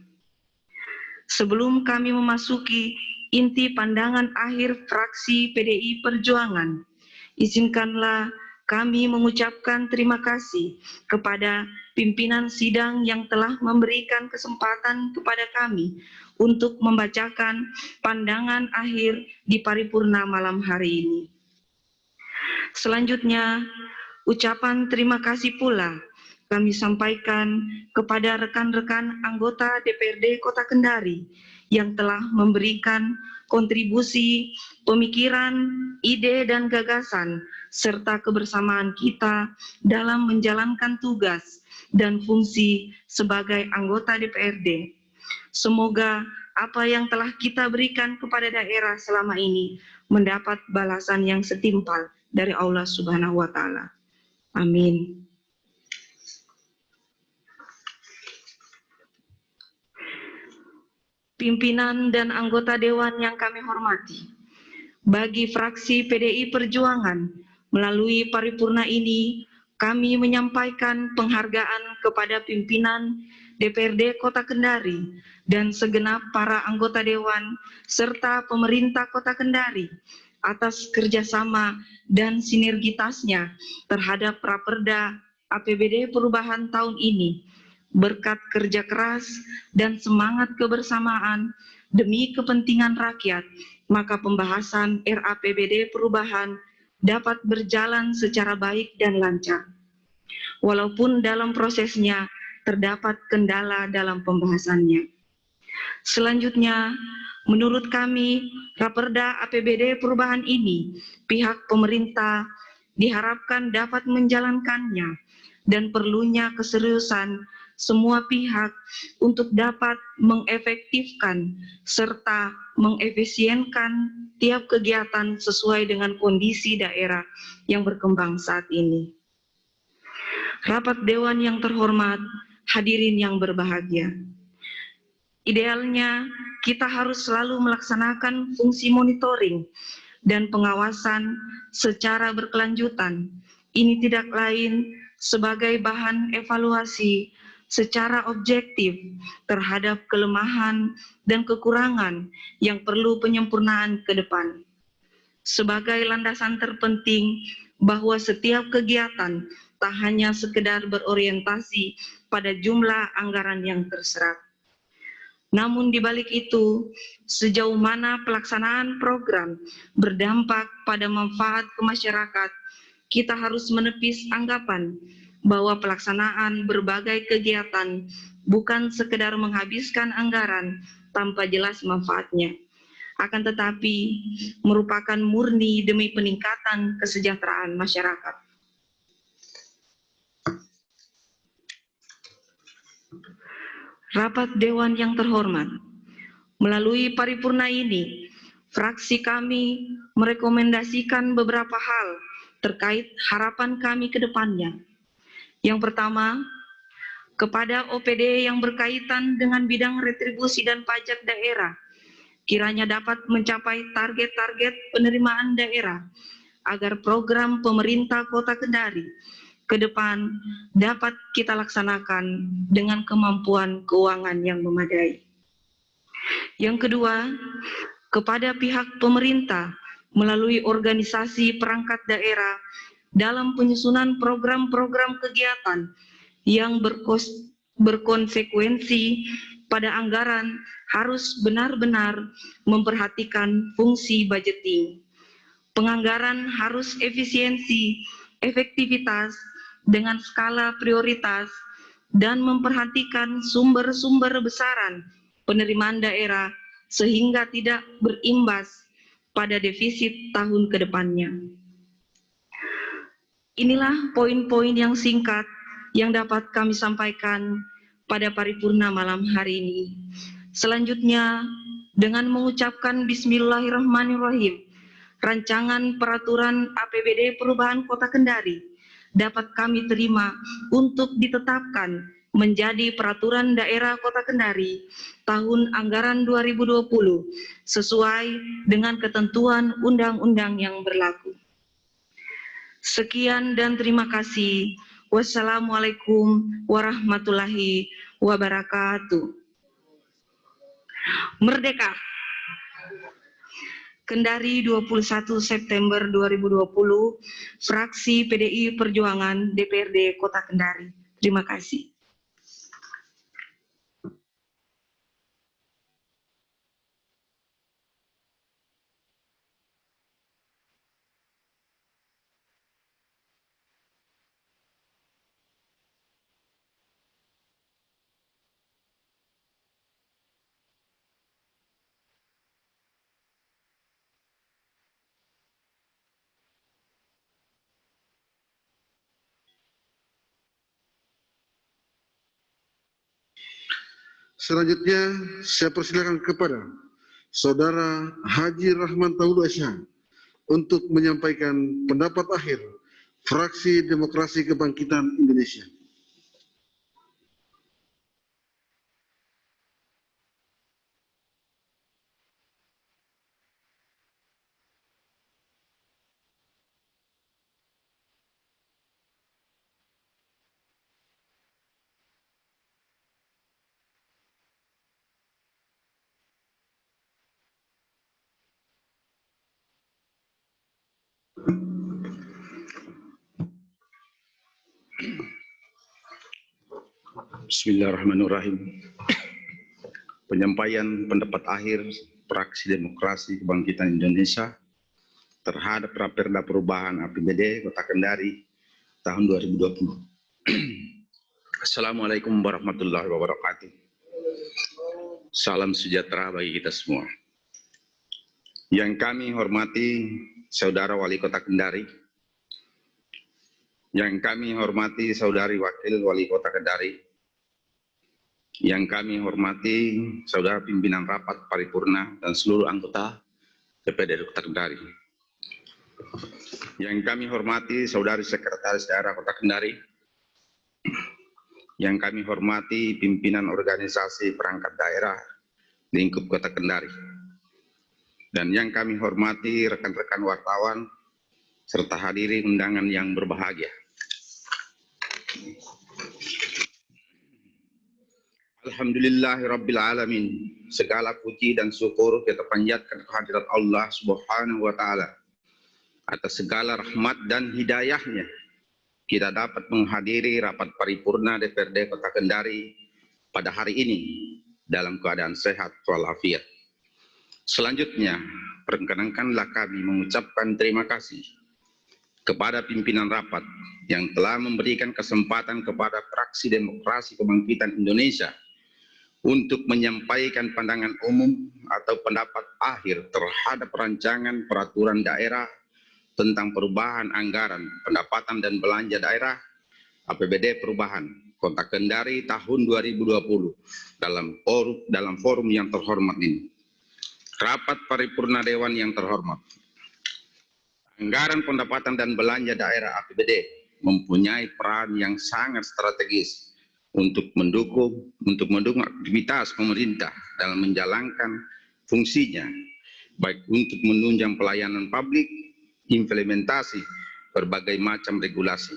Speaker 6: Sebelum kami memasuki inti pandangan akhir fraksi PDI Perjuangan, izinkanlah kami mengucapkan terima kasih kepada pimpinan sidang yang telah memberikan kesempatan kepada kami untuk membacakan pandangan akhir di paripurna malam hari ini. Selanjutnya, ucapan terima kasih pula kami sampaikan kepada rekan-rekan anggota DPRD Kota Kendari yang telah memberikan kontribusi, pemikiran, ide, dan gagasan, serta kebersamaan kita dalam menjalankan tugas dan fungsi sebagai anggota DPRD. Semoga apa yang telah kita berikan kepada daerah selama ini mendapat balasan yang setimpal dari Allah Subhanahu wa Ta'ala. Amin. Pimpinan dan anggota Dewan yang kami hormati, bagi fraksi PDI Perjuangan, melalui paripurna ini, kami menyampaikan penghargaan kepada pimpinan DPRD Kota Kendari dan segenap para anggota Dewan serta pemerintah Kota Kendari atas kerjasama dan sinergitasnya terhadap Raperda APBD perubahan tahun ini. Berkat kerja keras dan semangat kebersamaan demi kepentingan rakyat, maka pembahasan RAPBD perubahan dapat berjalan secara baik dan lancar. Walaupun dalam prosesnya terdapat kendala dalam pembahasannya. Selanjutnya, menurut kami, Raperda APBD perubahan ini, pihak pemerintah diharapkan dapat menjalankannya dan perlunya keseriusan semua pihak untuk dapat mengefektifkan serta mengefisienkan tiap kegiatan sesuai dengan kondisi daerah yang berkembang saat ini. Rapat Dewan yang terhormat, hadirin yang berbahagia. Idealnya, kita harus selalu melaksanakan fungsi monitoring dan pengawasan secara berkelanjutan. Ini tidak lain sebagai bahan evaluasi secara objektif terhadap kelemahan dan kekurangan yang perlu penyempurnaan ke depan. Sebagai landasan terpenting bahwa setiap kegiatan tak hanya sekedar berorientasi pada jumlah anggaran yang terserap. Namun di balik itu, sejauh mana pelaksanaan program berdampak pada manfaat ke masyarakat, kita harus menepis anggapan bahwa pelaksanaan berbagai kegiatan bukan sekedar menghabiskan anggaran tanpa jelas manfaatnya, akan tetapi merupakan murni demi peningkatan kesejahteraan masyarakat. Rapat Dewan yang terhormat, melalui paripurna ini, fraksi kami merekomendasikan beberapa hal terkait harapan kami ke depannya. Yang pertama, kepada OPD yang berkaitan dengan bidang retribusi dan pajak daerah, kiranya dapat mencapai target-target penerimaan daerah, agar program pemerintah Kota Kendari ke depan dapat kita laksanakan dengan kemampuan keuangan yang memadai. Yang kedua, kepada pihak pemerintah melalui organisasi perangkat daerah dalam penyusunan program-program kegiatan yang berkonsekuensi pada anggaran harus benar-benar memperhatikan fungsi budgeting. Penganggaran harus efisiensi, efektivitas dengan skala prioritas dan memperhatikan sumber-sumber besaran penerimaan daerah sehingga tidak berimbas pada defisit tahun ke depannya. Inilah poin-poin yang singkat yang dapat kami sampaikan pada paripurna malam hari ini. Selanjutnya, dengan mengucapkan Bismillahirrahmanirrahim, rancangan peraturan APBD Perubahan Kota Kendari dapat kami terima untuk ditetapkan menjadi Peraturan Daerah Kota Kendari tahun anggaran 2020 sesuai dengan ketentuan undang-undang yang berlaku. Sekian dan terima kasih. Wassalamualaikum warahmatullahi wabarakatuh. Merdeka! Kendari 21 September 2020, Fraksi PDI Perjuangan DPRD Kota Kendari. Terima kasih.
Speaker 1: Selanjutnya, saya persilakan kepada Saudara Haji Rahman Taulu SH untuk menyampaikan pendapat akhir Fraksi Demokrasi Kebangkitan Indonesia.
Speaker 7: Bismillahirrahmanirrahim. Penyampaian pendapat akhir Fraksi Demokrasi Kebangkitan Indonesia terhadap Raperda Perubahan APBD Kota Kendari tahun 2020. Assalamualaikum warahmatullahi wabarakatuh. Salam sejahtera bagi kita semua. Yang kami hormati Saudara Wali Kota Kendari, yang kami hormati Saudari Wakil Wali Kota Kendari, yang kami hormati Saudara Pimpinan Rapat Paripurna dan seluruh anggota DPRD Kota Kendari, yang kami hormati Saudari Sekretaris Daerah Kota Kendari, yang kami hormati pimpinan organisasi perangkat daerah lingkup Kota Kendari, dan yang kami hormati rekan-rekan wartawan serta hadirin undangan yang berbahagia. Alhamdulillahirabbil alamin. Segala puji dan syukur kita panjatkan kehadirat Allah Subhanahu wa taala atas segala rahmat dan hidayahnya. Kita dapat menghadiri rapat paripurna DPRD Kota Kendari pada hari ini dalam keadaan sehat walafiat. Selanjutnya, perkenankanlah kami mengucapkan terima kasih kepada pimpinan rapat yang telah memberikan kesempatan kepada Fraksi Demokrasi Kebangkitan Indonesia untuk menyampaikan pandangan umum atau pendapat akhir terhadap rancangan peraturan daerah tentang perubahan anggaran pendapatan dan belanja daerah APBD Perubahan Kota Kendari tahun 2020 dalam forum yang terhormat ini. Rapat paripurna Dewan yang terhormat. Anggaran pendapatan dan belanja daerah APBD mempunyai peran yang sangat strategis untuk mendukung aktivitas pemerintah dalam menjalankan fungsinya, baik untuk menunjang pelayanan publik, implementasi berbagai macam regulasi,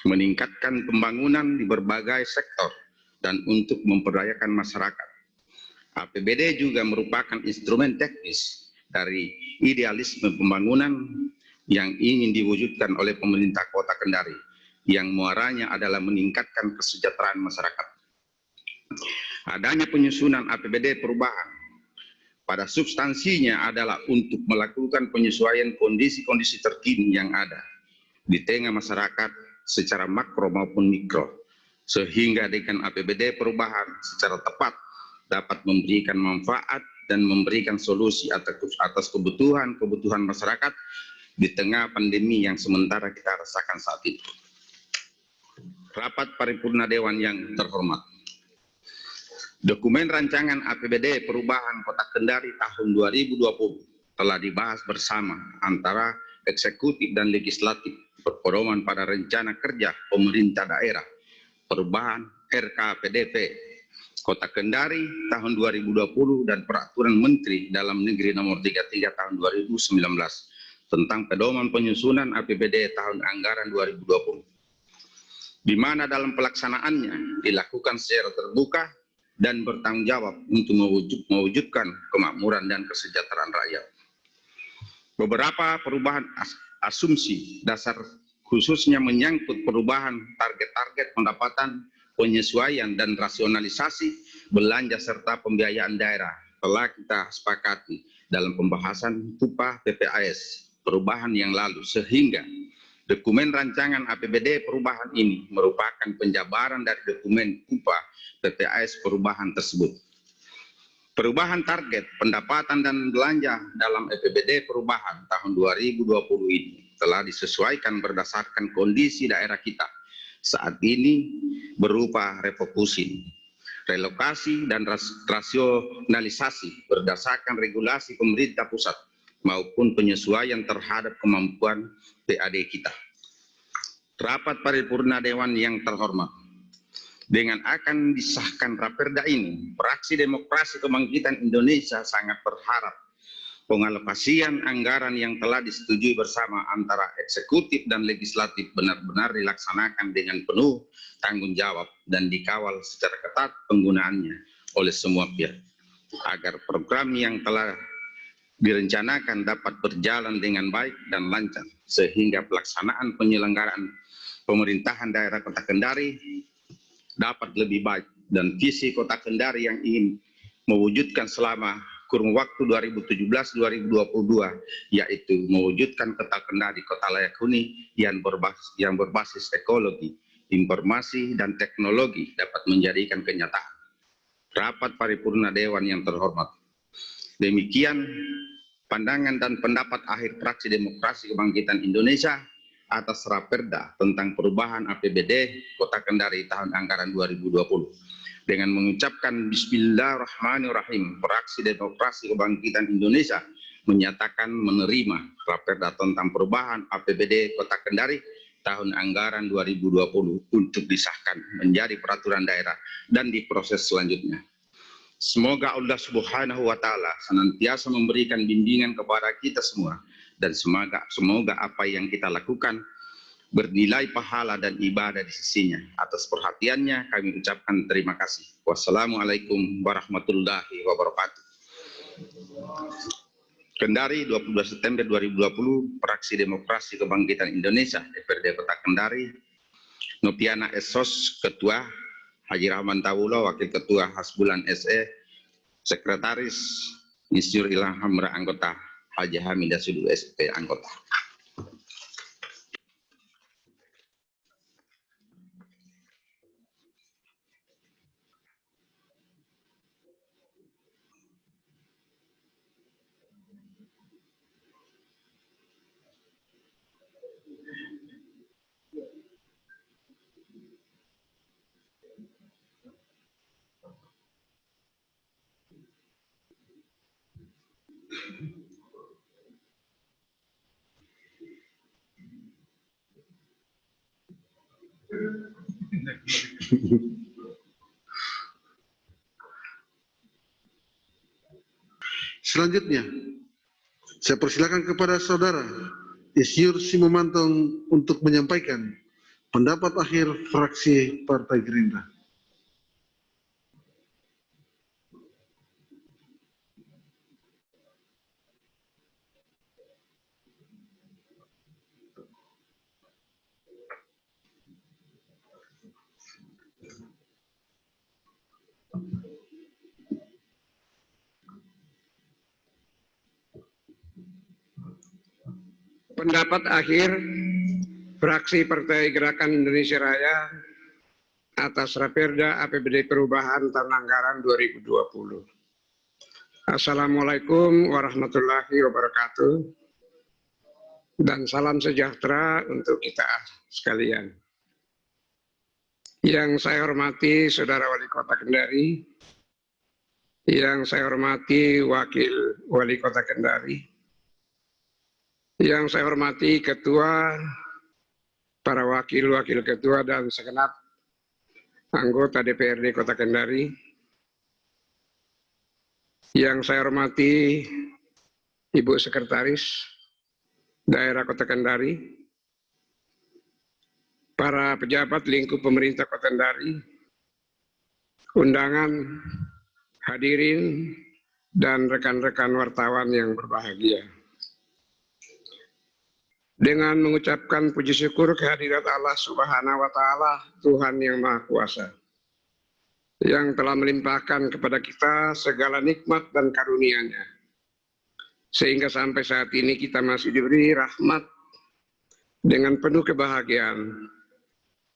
Speaker 7: meningkatkan pembangunan di berbagai sektor, dan untuk memperdayakan masyarakat. APBD juga merupakan instrumen teknis dari idealisme pembangunan yang ingin diwujudkan oleh pemerintah Kota Kendari, yang muaranya adalah meningkatkan kesejahteraan masyarakat. Adanya penyusunan APBD perubahan pada substansinya adalah untuk melakukan penyesuaian kondisi-kondisi terkini yang ada di tengah masyarakat secara makro maupun mikro, sehingga dengan APBD perubahan secara tepat dapat memberikan manfaat dan memberikan solusi atas kebutuhan masyarakat di tengah pandemi yang sementara kita rasakan saat ini. Rapat Paripurna Dewan yang terhormat. Dokumen rancangan APBD Perubahan Kota Kendari tahun 2020 telah dibahas bersama antara eksekutif dan legislatif berpedoman pada rencana kerja pemerintah daerah perubahan RKPDP Kota Kendari tahun 2020 dan Peraturan Menteri Dalam Negeri Nomor 33 tahun 2019 tentang pedoman penyusunan APBD tahun anggaran 2020, di mana dalam pelaksanaannya dilakukan secara terbuka dan bertanggung jawab untuk mewujudkan kemakmuran dan kesejahteraan rakyat. Beberapa perubahan asumsi dasar khususnya menyangkut perubahan target-target pendapatan, penyesuaian dan rasionalisasi belanja serta pembiayaan daerah telah kita sepakati dalam pembahasan upah PPAS perubahan yang lalu, sehingga dokumen rancangan APBD perubahan ini merupakan penjabaran dari dokumen upah PPAS perubahan tersebut. Perubahan target pendapatan dan belanja dalam APBD perubahan tahun 2020 ini telah disesuaikan berdasarkan kondisi daerah kita saat ini berupa refocusing, relokasi dan rasionalisasi berdasarkan regulasi pemerintah pusat maupun penyesuaian terhadap kemampuan PAD kita. Rapat Paripurna Dewan yang terhormat, dengan akan disahkan Raperda ini, Fraksi Demokrasi Kebangkitan Indonesia sangat berharap pengalokasian anggaran yang telah disetujui bersama antara eksekutif dan legislatif benar-benar dilaksanakan dengan penuh tanggung jawab dan dikawal secara ketat penggunaannya oleh semua pihak, agar program yang telah direncanakan dapat berjalan dengan baik dan lancar, sehingga pelaksanaan penyelenggaraan pemerintahan daerah Kota Kendari dapat lebih baik, dan visi Kota Kendari yang ingin mewujudkan selama kurun waktu 2017-2022, yaitu mewujudkan Kota Kendari kota layak huni yang berbasis ekologi, informasi, dan teknologi dapat menjadikan kenyataan. Rapat Paripurna Dewan yang terhormat, demikian pandangan dan pendapat akhir Fraksi Demokrasi Kebangkitan Indonesia atas Raperda tentang perubahan APBD Kota Kendari tahun anggaran 2020. Dengan mengucapkan Bismillahirrahmanirrahim, Fraksi Demokrasi Kebangkitan Indonesia menyatakan menerima Raperda tentang perubahan APBD Kota Kendari tahun anggaran 2020 untuk disahkan menjadi peraturan daerah dan diproses selanjutnya. Semoga Allah Subhanahu wa Ta'ala senantiasa memberikan bimbingan kepada kita semua, dan semoga apa yang kita lakukan bernilai pahala dan ibadah di sisinya. Atas perhatiannya kami ucapkan terima kasih. Wassalamualaikum warahmatullahi wabarakatuh. Kendari, 22 September 2020, Fraksi Demokrasi Kebangkitan Indonesia, DPRD Kota Kendari, Nopiana Esos, Ketua, Haji Rahman Tawulo, Wakil Ketua Hasbulan SE, Sekretaris Insinyur Ilham Hamra, anggota, Haji Hamidah Sudul SP, anggota.
Speaker 1: Selanjutnya, saya persilakan kepada Saudara Insinyur Simomantong untuk menyampaikan pendapat akhir fraksi Partai Gerindra.
Speaker 8: Pendapat akhir fraksi Partai Gerakan Indonesia Raya atas Raperda APBD Perubahan tahun anggaran 2020. Assalamualaikum warahmatullahi wabarakatuh. Dan salam sejahtera untuk kita sekalian. Yang saya hormati Saudara Wali Kota Kendari, yang saya hormati Wakil Wali Kota Kendari, yang saya hormati Ketua, para Wakil-Wakil Ketua dan segenap anggota DPRD Kota Kendari, yang saya hormati Ibu Sekretaris Daerah Kota Kendari, para pejabat lingkup pemerintah Kota Kendari, undangan, hadirin, dan rekan-rekan wartawan yang berbahagia. Dengan mengucapkan puji syukur kehadirat Allah Subhanahu wa Ta'ala, Tuhan yang Maha Kuasa, yang telah melimpahkan kepada kita segala nikmat dan karunia-Nya, sehingga sampai saat ini kita masih diberi rahmat dengan penuh kebahagiaan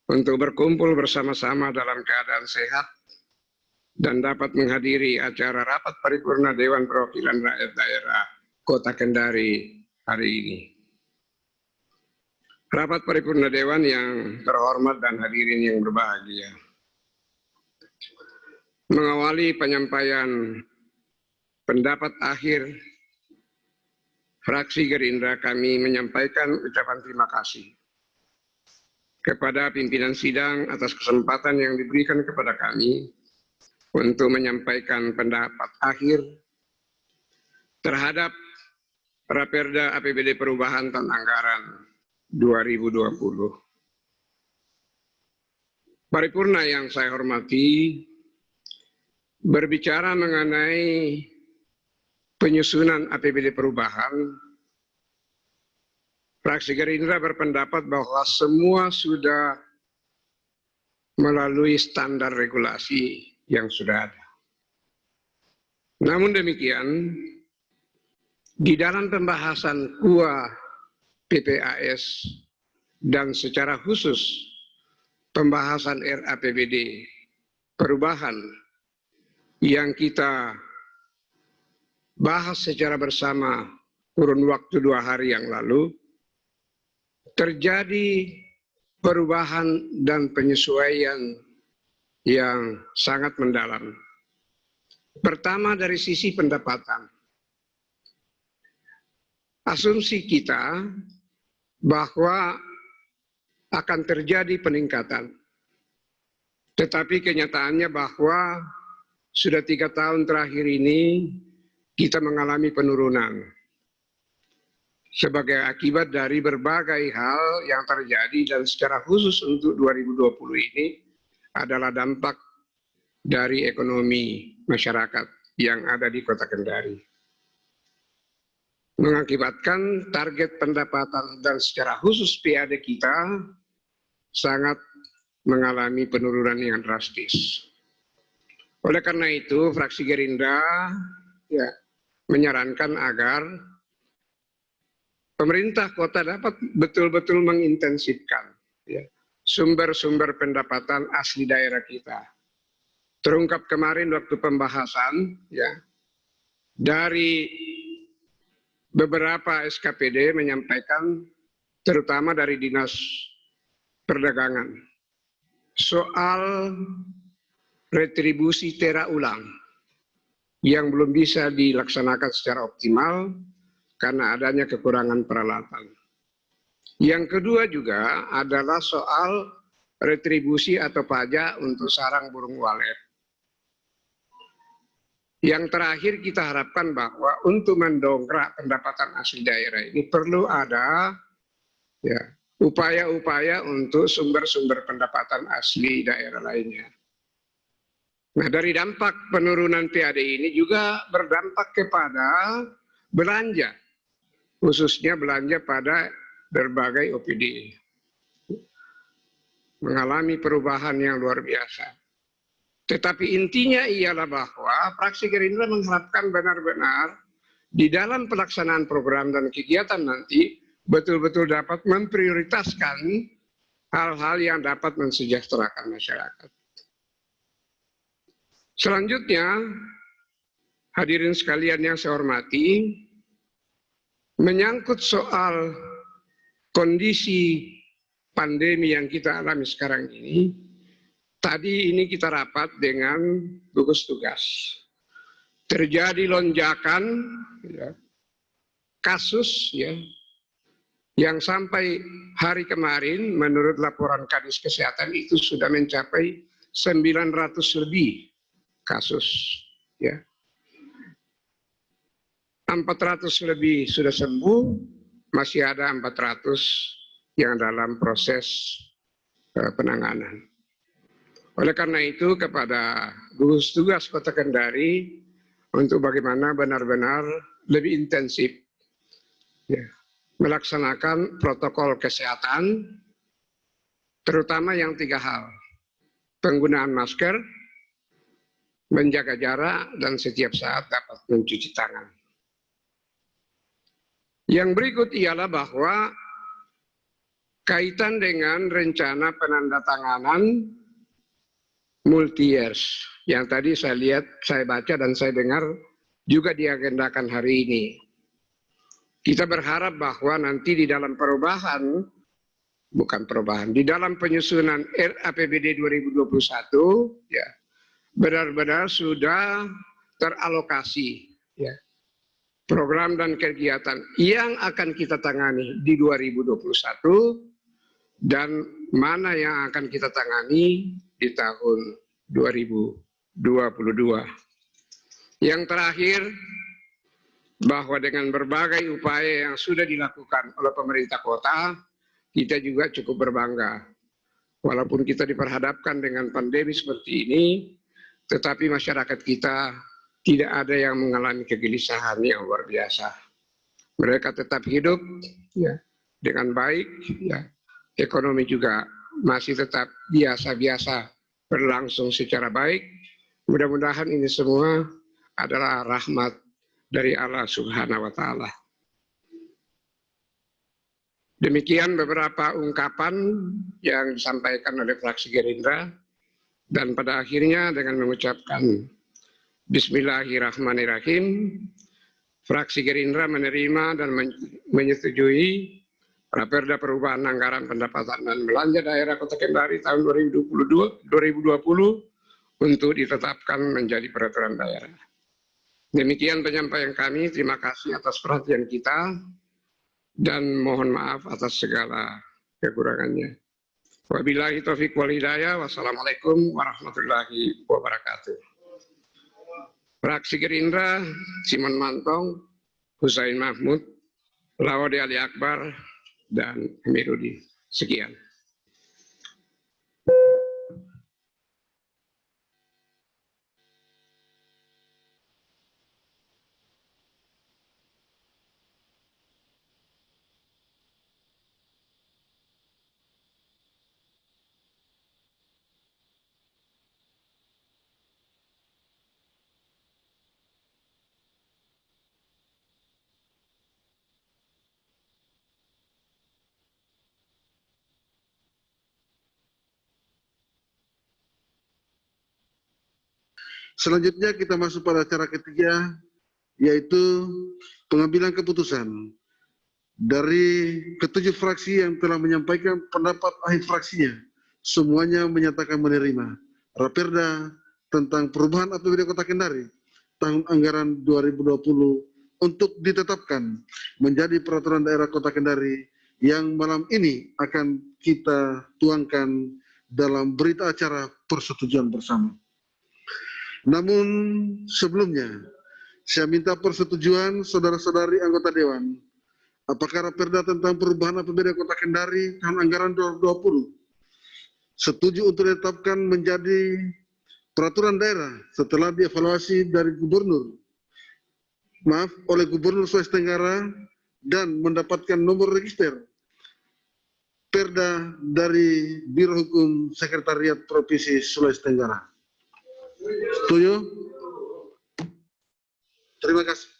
Speaker 8: untuk berkumpul bersama-sama dalam keadaan sehat dan dapat menghadiri acara rapat paripurna Dewan Perwakilan Rakyat Daerah Kota Kendari hari ini. Rapat paripurna Dewan yang terhormat dan hadirin yang berbahagia. Mengawali penyampaian pendapat akhir fraksi Gerindra, kami menyampaikan ucapan terima kasih kepada pimpinan sidang atas kesempatan yang diberikan kepada kami untuk menyampaikan pendapat akhir terhadap Raperda APBD Perubahan Tahun Anggaran 2020. Paripurna yang saya hormati, berbicara mengenai penyusunan APBD perubahan, fraksi Gerindra berpendapat bahwa semua sudah melalui standar regulasi yang sudah ada. Namun demikian, di dalam pembahasan KUA PPAS dan secara khusus pembahasan RAPBD perubahan yang kita bahas secara bersama kurun waktu 2 hari yang lalu, terjadi perubahan dan penyesuaian yang sangat mendalam. Pertama, dari sisi pendapatan. Asumsi kita bahwa akan terjadi peningkatan. Tetapi kenyataannya bahwa sudah 3 tahun terakhir ini kita mengalami penurunan sebagai akibat dari berbagai hal yang terjadi, dan secara khusus untuk 2020 ini adalah dampak dari ekonomi masyarakat yang ada di Kota Kendari, mengakibatkan target pendapatan dan secara khusus PAD kita sangat mengalami penurunan yang drastis. Oleh karena itu, fraksi Gerindra menyarankan agar pemerintah kota dapat betul-betul mengintensifkan sumber-sumber pendapatan asli daerah kita. Terungkap kemarin waktu pembahasan dari beberapa SKPD menyampaikan, terutama dari Dinas Perdagangan, soal retribusi tera ulang yang belum bisa dilaksanakan secara optimal karena adanya kekurangan peralatan. Yang kedua juga adalah soal retribusi atau pajak untuk sarang burung walet. Yang terakhir, kita harapkan bahwa untuk mendongkrak pendapatan asli daerah ini perlu ada upaya-upaya untuk sumber-sumber pendapatan asli daerah lainnya. Nah, dari dampak penurunan PAD ini juga berdampak kepada belanja, khususnya belanja pada berbagai OPD. Mengalami perubahan yang luar biasa. Tetapi intinya ialah bahwa fraksi Gerindra mengharapkan benar-benar di dalam pelaksanaan program dan kegiatan nanti betul-betul dapat memprioritaskan hal-hal yang dapat mensejahterakan masyarakat. Selanjutnya, hadirin sekalian yang saya hormati, menyangkut soal kondisi pandemi yang kita alami sekarang ini, tadi ini kita rapat dengan gugus tugas. Terjadi lonjakan ya, kasus ya, yang sampai hari kemarin menurut laporan Kadis Kesehatan itu sudah mencapai 900 lebih kasus ya. 400 lebih sudah sembuh, masih ada 400 yang dalam proses penanganan. Oleh karena itu kepada gugus tugas Kota Kendari untuk bagaimana benar-benar lebih intensif ya, melaksanakan protokol kesehatan, terutama yang 3 hal. Penggunaan masker, menjaga jarak, dan setiap saat dapat mencuci tangan. Yang berikut ialah bahwa kaitan dengan rencana penandatanganan multi-years yang tadi saya lihat, saya baca dan saya dengar juga diagendakan hari ini. Kita berharap bahwa nanti di dalam di dalam penyusunan APBD 2021 ya benar-benar sudah teralokasi ya program dan kegiatan yang akan kita tangani di 2021 dan mana yang akan kita tangani di tahun 2022. Yang terakhir, bahwa dengan berbagai upaya yang sudah dilakukan oleh pemerintah kota, kita juga cukup berbangga. Walaupun kita diperhadapkan dengan pandemi seperti ini, tetapi masyarakat kita tidak ada yang mengalami kegelisahan yang luar biasa. Mereka tetap hidup ya, dengan baik, ya. Ekonomi juga masih tetap biasa-biasa berlangsung secara baik. Mudah-mudahan ini semua adalah rahmat dari Allah Subhanahu wa Ta'ala. Demikian beberapa ungkapan yang disampaikan oleh fraksi Gerindra, dan pada akhirnya dengan mengucapkan Bismillahirrahmanirrahim, fraksi Gerindra menerima dan menyetujui Raperda Perubahan Anggaran Pendapatan dan Belanja Daerah Kota Kendari tahun 2020 untuk ditetapkan menjadi peraturan daerah. Demikian penyampaian kami, terima kasih atas perhatian kita dan mohon maaf atas segala kekurangannya. Wabillahi taufiq wal hidayah, wassalamualaikum warahmatullahi wabarakatuh. Fraksi Gerindra, Simon Mantong, Husain Mahmud, Lawode Ali Akbar, dan Amirudin. Sekian.
Speaker 1: Selanjutnya kita masuk pada acara ketiga, yaitu pengambilan keputusan dari ketujuh fraksi yang telah menyampaikan pendapat akhir fraksinya. Semuanya menyatakan menerima Raperda tentang perubahan APBD Kota Kendari tahun anggaran 2020 untuk ditetapkan menjadi peraturan daerah Kota Kendari yang malam ini akan kita tuangkan dalam berita acara persetujuan bersama. Namun sebelumnya, saya minta persetujuan saudara-saudari anggota Dewan. Apakah Raperda tentang perubahan APBD Kota Kendari tahun anggaran 2020 setuju untuk ditetapkan menjadi peraturan daerah setelah dievaluasi dari oleh Gubernur Sulawesi Tenggara dan mendapatkan nomor register Perda dari Biro Hukum Sekretariat Provinsi Sulawesi Tenggara. Setuju? Terima kasih.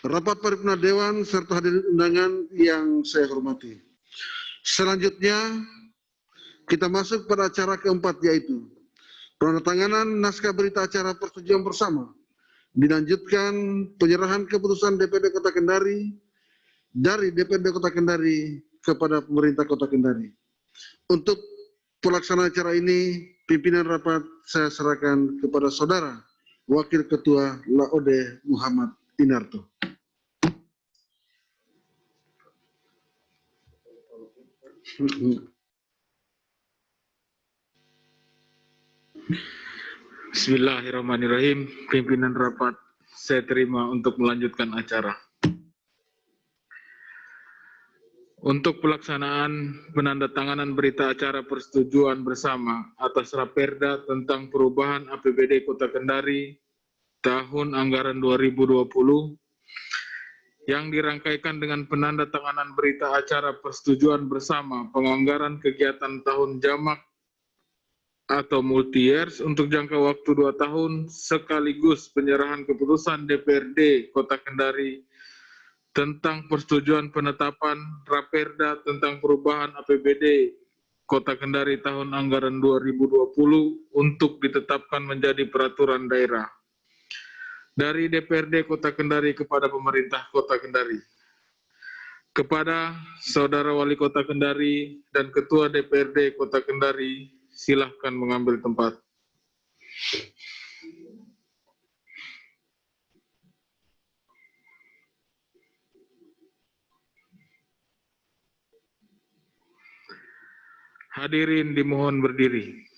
Speaker 1: Rapat paripurna Dewan serta hadirin undangan yang saya hormati. Selanjutnya kita masuk pada acara keempat, yaitu penandatanganan naskah berita acara persetujuan bersama. Dilanjutkan penyerahan keputusan DPRD Kota Kendari dari DPRD Kota Kendari kepada pemerintah Kota Kendari. Untuk pelaksanaan acara ini, pimpinan rapat saya serahkan kepada Saudara Wakil Ketua Laode Muhammad Inarto.
Speaker 9: Bismillahirrahmanirrahim. Pimpinan rapat saya terima untuk melanjutkan acara. Untuk pelaksanaan penandatanganan berita acara persetujuan bersama atas Raperda tentang perubahan APBD Kota Kendari tahun anggaran 2020 yang dirangkaikan dengan penandatanganan berita acara persetujuan bersama penganggaran kegiatan tahun jamak atau multi-years untuk jangka waktu 2 tahun sekaligus penyerahan keputusan DPRD Kota Kendari tentang persetujuan penetapan Raperda tentang perubahan APBD Kota Kendari tahun anggaran 2020 untuk ditetapkan menjadi peraturan daerah dari DPRD Kota Kendari kepada pemerintah Kota Kendari. Kepada Saudara Wali Kota Kendari dan Ketua DPRD Kota Kendari, silahkan mengambil tempat. Hadirin dimohon berdiri.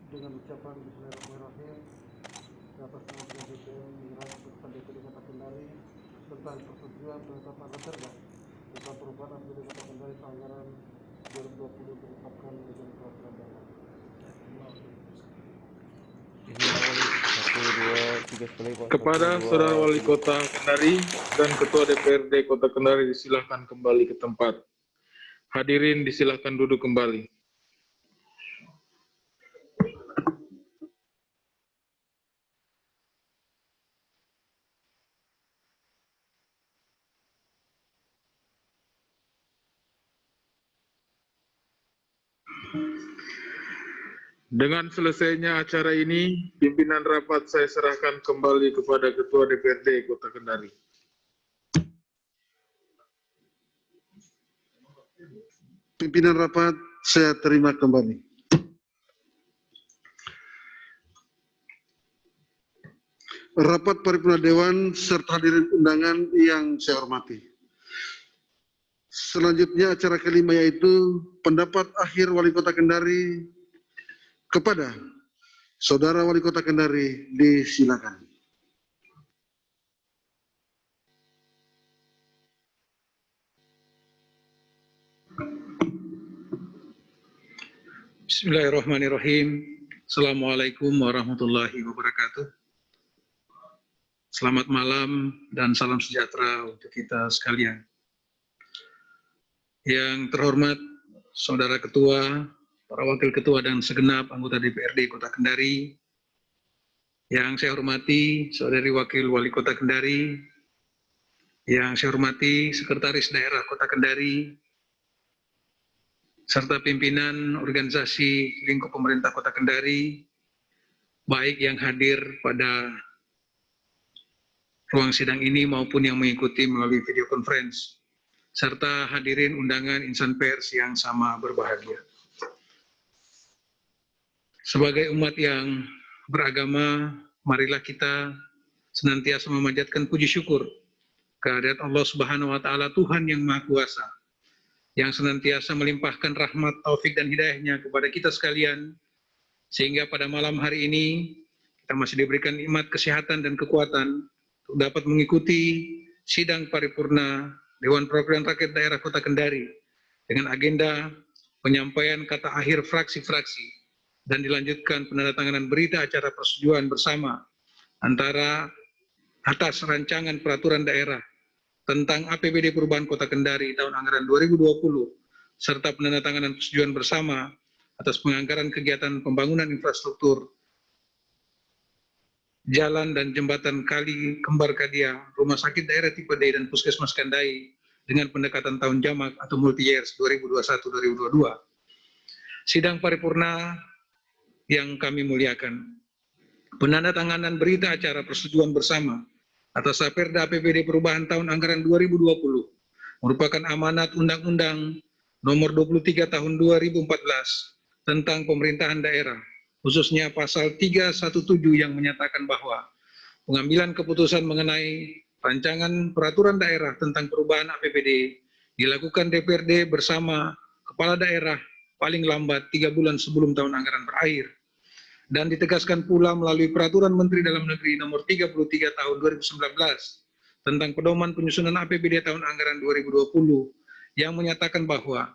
Speaker 1: Dengan ucapan Bismillahirrahmanirrahim, atas nama DPM menyerahkan keputusan DPRD Kota Kendari tentang persetujuan penetapan Raperda tentang perubahan APBD Kota Kendari anggaran 2020 ditetapkan menjadi peraturan daerah.
Speaker 9: Kepada Saudara Wali Kota Kendari dan Ketua DPRD Kota Kendari, disilahkan kembali ke tempat. Hadirin disilahkan duduk kembali. Dengan selesainya acara ini, pimpinan rapat saya serahkan kembali kepada Ketua DPRD Kota Kendari.
Speaker 1: Pimpinan rapat saya terima kembali. Rapat Paripurna Dewan serta hadirin undangan yang saya hormati. Selanjutnya acara kelima yaitu pendapat akhir Wali Kota Kendari kepada Saudara Wali Kota Kendari, disilakan.
Speaker 10: Bismillahirrahmanirrahim. Assalamualaikum warahmatullahi wabarakatuh. Selamat malam dan salam sejahtera untuk kita sekalian. Yang terhormat Saudara Ketua, para Wakil Ketua dan segenap anggota DPRD Kota Kendari, yang saya hormati Saudari Wakil Wali Kota Kendari, yang saya hormati Sekretaris Daerah Kota Kendari, serta pimpinan organisasi lingkup pemerintah Kota Kendari, baik yang hadir pada ruang sidang ini maupun yang mengikuti melalui video conference, serta hadirin undangan insan pers yang sama berbahagia. Sebagai umat yang beragama, marilah kita senantiasa memanjatkan puji syukur kehadirat Allah Subhanahu wa Ta'ala, Tuhan yang Maha Kuasa, yang senantiasa melimpahkan rahmat, taufik dan hidayahnya kepada kita sekalian, sehingga pada malam hari ini kita masih diberikan nikmat kesehatan dan kekuatan untuk dapat mengikuti sidang paripurna Dewan Perwakilan Rakyat Daerah Kota Kendari dengan agenda penyampaian kata akhir fraksi-fraksi dan dilanjutkan penandatanganan berita acara persetujuan bersama antara atas rancangan peraturan daerah tentang APBD Perubahan Kota Kendari tahun anggaran 2020 serta penandatanganan persetujuan bersama atas penganggaran kegiatan pembangunan infrastruktur jalan dan jembatan Kali Kembar Kadia, Rumah Sakit Daerah Tipe D dan Puskesmas Kandai dengan pendekatan tahun jamak atau multi-years 2021-2022. Sidang paripurna yang kami muliakan, penandatanganan berita acara persetujuan bersama atas Raperda APBD Perubahan tahun anggaran 2020 merupakan amanat Undang-Undang Nomor 23 Tahun 2014 tentang pemerintahan daerah, khususnya pasal 317 yang menyatakan bahwa pengambilan keputusan mengenai rancangan peraturan daerah tentang perubahan APBD dilakukan DPRD bersama kepala daerah paling lambat 3 bulan sebelum tahun anggaran berakhir, dan ditegaskan pula melalui Peraturan Menteri Dalam Negeri Nomor 33 Tahun 2019 tentang pedoman penyusunan APBD tahun anggaran 2020 yang menyatakan bahwa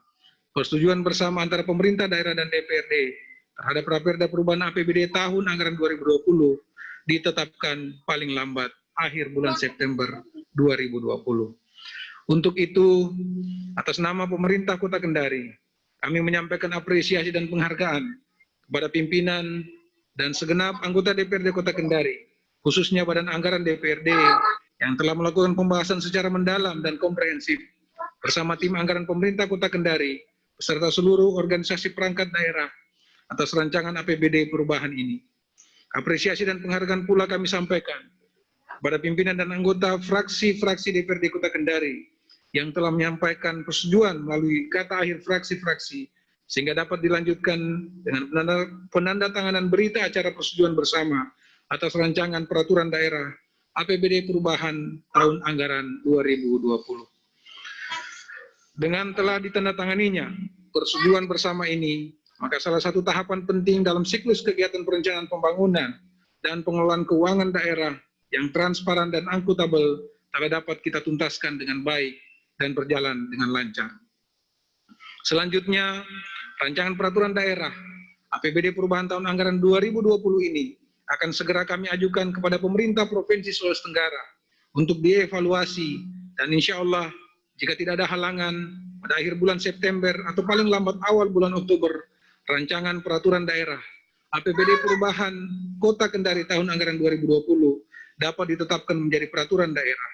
Speaker 10: persetujuan bersama antara pemerintah daerah dan DPRD terhadap Raperda Perubahan APBD tahun anggaran 2020 ditetapkan paling lambat akhir bulan September 2020. Untuk itu, atas nama pemerintah Kota Kendari, kami menyampaikan apresiasi dan penghargaan kepada pimpinan dan segenap anggota DPRD Kota Kendari, khususnya Badan Anggaran DPRD yang telah melakukan pembahasan secara mendalam dan komprehensif bersama tim anggaran pemerintah Kota Kendari beserta seluruh organisasi perangkat daerah atas rancangan APBD perubahan ini. Apresiasi dan penghargaan pula kami sampaikan kepada pimpinan dan anggota fraksi-fraksi DPRD Kota Kendari yang telah menyampaikan persetujuan melalui kata akhir fraksi-fraksi sehingga dapat dilanjutkan dengan penandatanganan berita acara persetujuan bersama atas rancangan peraturan daerah APBD perubahan tahun anggaran 2020. Dengan telah ditandatanganinya persetujuan bersama ini, maka salah satu tahapan penting dalam siklus kegiatan perencanaan pembangunan dan pengelolaan keuangan daerah yang transparan dan akuntabel telah dapat kita tuntaskan dengan baik dan berjalan dengan lancar. Selanjutnya, rancangan peraturan daerah APBD perubahan tahun anggaran 2020 ini akan segera kami ajukan kepada pemerintah Provinsi Sulawesi Tenggara untuk dievaluasi, dan insya Allah jika tidak ada halangan pada akhir bulan September atau paling lambat awal bulan Oktober, rancangan peraturan daerah APBD perubahan Kota Kendari tahun anggaran 2020 dapat ditetapkan menjadi peraturan daerah,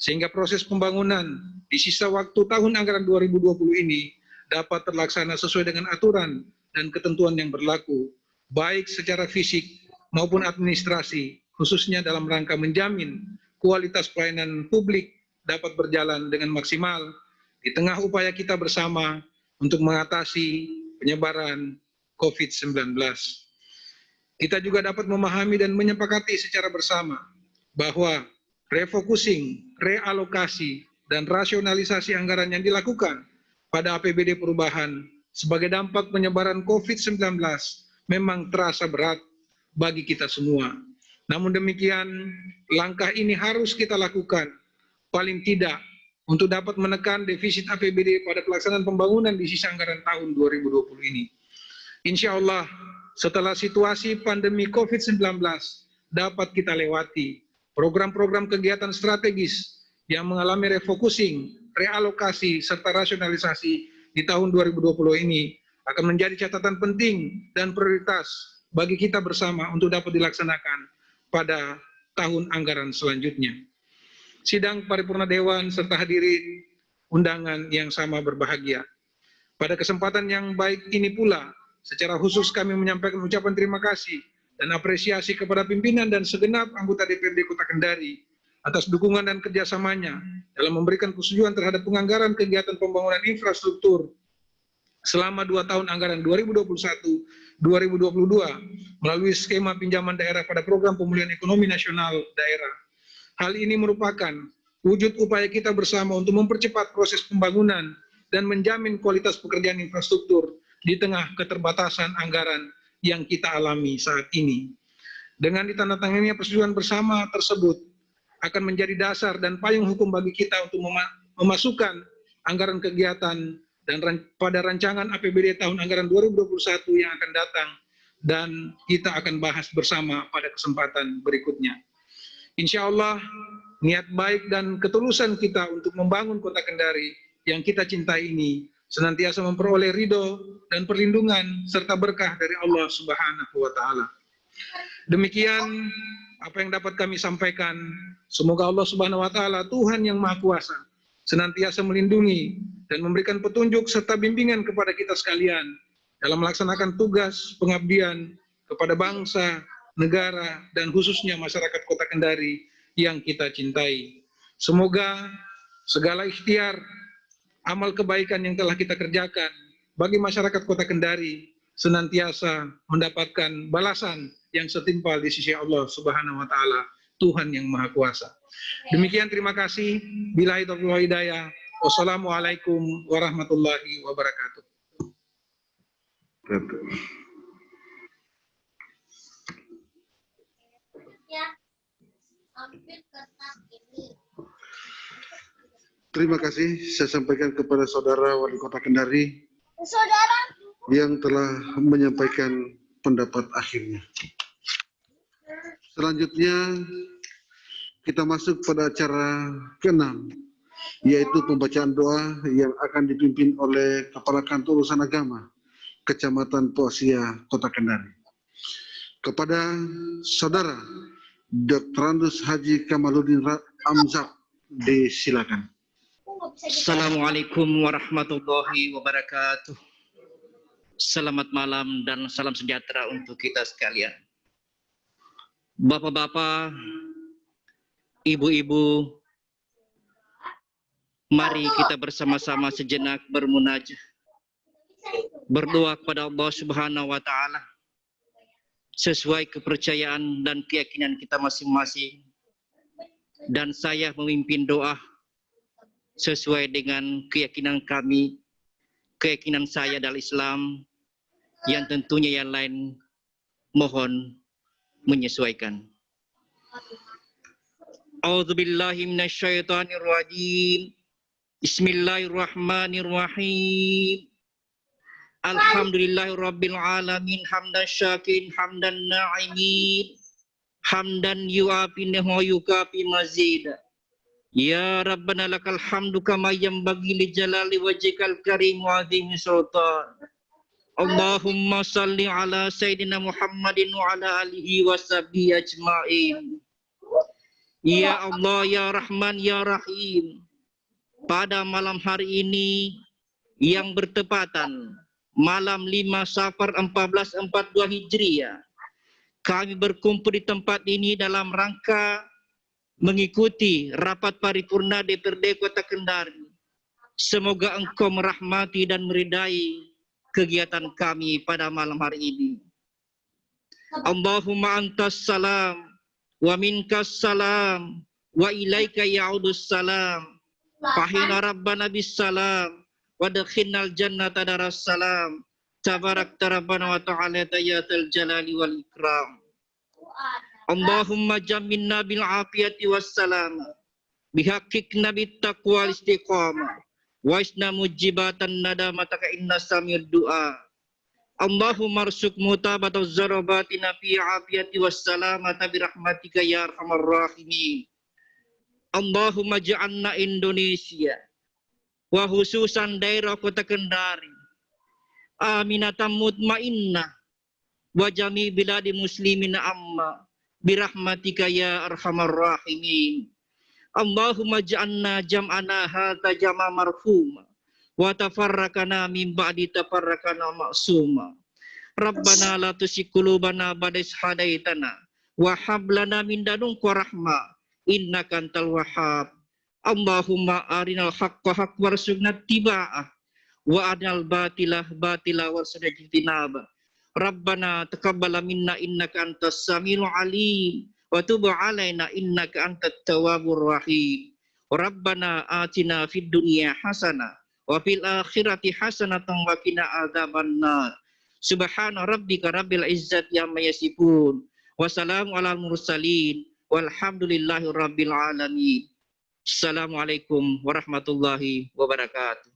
Speaker 10: sehingga proses pembangunan di sisa waktu tahun anggaran 2020 ini dapat terlaksana sesuai dengan aturan dan ketentuan yang berlaku, baik secara fisik maupun administrasi, khususnya dalam rangka menjamin kualitas pelayanan publik dapat berjalan dengan maksimal di tengah upaya kita bersama untuk mengatasi penyebaran COVID-19. Kita juga dapat memahami dan menyepakati secara bersama bahwa refocusing, realokasi, dan rasionalisasi anggaran yang dilakukan pada APBD perubahan sebagai dampak penyebaran COVID-19 memang terasa berat bagi kita semua. Namun demikian, langkah ini harus kita lakukan paling tidak untuk dapat menekan defisit APBD pada pelaksanaan pembangunan di sisa anggaran tahun 2020 ini. Insya Allah, setelah situasi pandemi COVID-19 dapat kita lewati, program-program kegiatan strategis yang mengalami refocusing, realokasi, serta rasionalisasi di tahun 2020 ini akan menjadi catatan penting dan prioritas bagi kita bersama untuk dapat dilaksanakan pada tahun anggaran selanjutnya. Sidang paripurna Dewan serta hadirin undangan yang sama berbahagia. Pada kesempatan yang baik ini pula, secara khusus kami menyampaikan ucapan terima kasih dan apresiasi kepada pimpinan dan segenap anggota DPRD Kota Kendari atas dukungan dan kerjasamanya dalam memberikan persetujuan terhadap penganggaran kegiatan pembangunan infrastruktur selama 2 tahun anggaran 2021-2022 melalui skema pinjaman daerah pada program pemulihan ekonomi nasional daerah. Hal ini merupakan wujud upaya kita bersama untuk mempercepat proses pembangunan dan menjamin kualitas pekerjaan infrastruktur di tengah keterbatasan anggaran yang kita alami saat ini. Dengan ditandatanganinya persetujuan bersama tersebut akan menjadi dasar dan payung hukum bagi kita untuk memasukkan anggaran kegiatan dan pada rancangan APBD tahun anggaran 2021 yang akan datang, dan kita akan bahas bersama pada kesempatan berikutnya. Insya Allah, niat baik dan ketulusan kita untuk membangun Kota Kendari yang kita cintai ini senantiasa memperoleh ridho dan perlindungan serta berkah dari Allah Subhanahu wa Ta'ala. Demikian apa yang dapat kami sampaikan. Semoga Allah Subhanahu wa Ta'ala, Tuhan yang Maha Kuasa, senantiasa melindungi dan memberikan petunjuk serta bimbingan kepada kita sekalian dalam melaksanakan tugas pengabdian kepada bangsa, negara, dan khususnya masyarakat Kota Kendari yang kita cintai. Semoga segala ikhtiar amal kebaikan yang telah kita kerjakan bagi masyarakat Kota Kendari senantiasa mendapatkan balasan yang setimpal di sisi Allah Subhanahu wa Ta'ala, Tuhan yang Maha Kuasa. Demikian, terima kasih. Billahi taufiq wal hidayah. Wassalamualaikum warahmatullahi wabarakatuh.
Speaker 1: Terima kasih saya sampaikan kepada Saudara Wali Kota Kendari yang telah menyampaikan pendapat akhirnya. Selanjutnya kita masuk pada acara ke-6, yaitu pembacaan doa yang akan dipimpin oleh Kepala Kantor Urusan Agama Kecamatan Poasia, Kota Kendari. Kepada Saudara Dr. Randus Haji Kamaluddin Amzak, disilakan.
Speaker 11: Assalamualaikum warahmatullahi wabarakatuh. Selamat malam dan salam sejahtera untuk kita sekalian. Bapak-bapak, ibu-ibu, mari kita bersama-sama sejenak bermunajat, berdoa kepada Allah Subhanahu wa Ta'ala sesuai kepercayaan dan keyakinan kita masing-masing. Dan saya memimpin doa sesuai dengan keyakinan kami, keyakinan saya dalam Islam, yang tentunya yang lain mohon menyesuaikan. A'udzubillahi minasyaitonirrajim. Bismillahirrahmanirrahim. Alhamdulillahirabbil alamin, hamdan syakirin, hamdan na'imin, hamdan yu'afi wa yukafi mazid. Ya Rabbana lakal hamdu kama yanbaghi li jalali wajhikal karim wa azimi sultan. Allahumma salli ala Sayyidina Muhammadin wa ala alihi wa sahbihi ajma'in. Ya Allah, ya Rahman, ya Rahim, pada malam hari ini yang bertepatan malam 5 Safar 1442 Hijriah, kami berkumpul di tempat ini dalam rangka mengikuti rapat paripurna DPRD Kota Kendari. Semoga Engkau merahmati dan meridai kegiatan kami pada malam hari ini. Allahumma antas salam wa minkas salam wa ilaika ya'udus salam. Fahina rabbana bis salam wa dakhinnal jannata daras salam. Tabarakta rabbana wa ta'ala tayatal jalali wal ikram. Allahumma jamminna bil afiyati was salam. Bihaqiqna bit taqwa wal istiqamah. Wa isna mujibatan nadamataka inna samir du'a. Allahumma arsuk mutabata zarabatina fi afiyati was salamata birahmatika ya arhamar rahimin. Allahumma ja'alna Indonesia wa khususan daerah Kota Kendari aminatan mutmainnah wa jami biladi muslimin amma birahmatika ya arhamar rahimin. Allahumma ja'alna jam'ana hadza jama' marhuma wa tafarraqana min ba'di tafarraqana ma'suma. Rabbana la tuzigh qulubana ba'da idh hadaitana wa hab lana min ladunka rahmah innaka antal wahhab. Allahumma arinal haqqa haqqan warzuqna ittiba'ah wa arinal batila batila warzuqna ijtinaba. Rabbana taqabbal minna innaka antas samiul alim wa tub alaina innaka antat tawwabur rahim. Rabbana atina fid dunya hasanah wa fil akhirati hasanatan wa qina adzabannar. Subhana rabbika rabbil izzati amma yasifun wa salamun alal mursalin walhamdulillahi rabbil alamin. Assalamualaikum warahmatullahi wabarakatuh.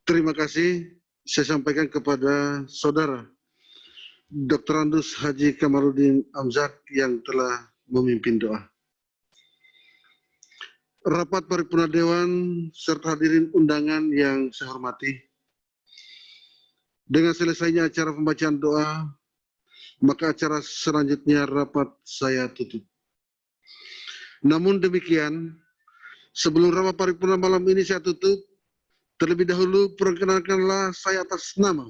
Speaker 1: Terima kasih saya sampaikan kepada saudara Dr. Andus Haji Kamarudin Amzad yang telah memimpin doa. Rapat Paripurna Dewan serta hadirin undangan yang saya hormati. Dengan selesainya acara pembacaan doa, maka acara selanjutnya rapat saya tutup. Namun demikian, sebelum rapat paripurna malam ini saya tutup, terlebih dahulu perkenalkanlah saya atas nama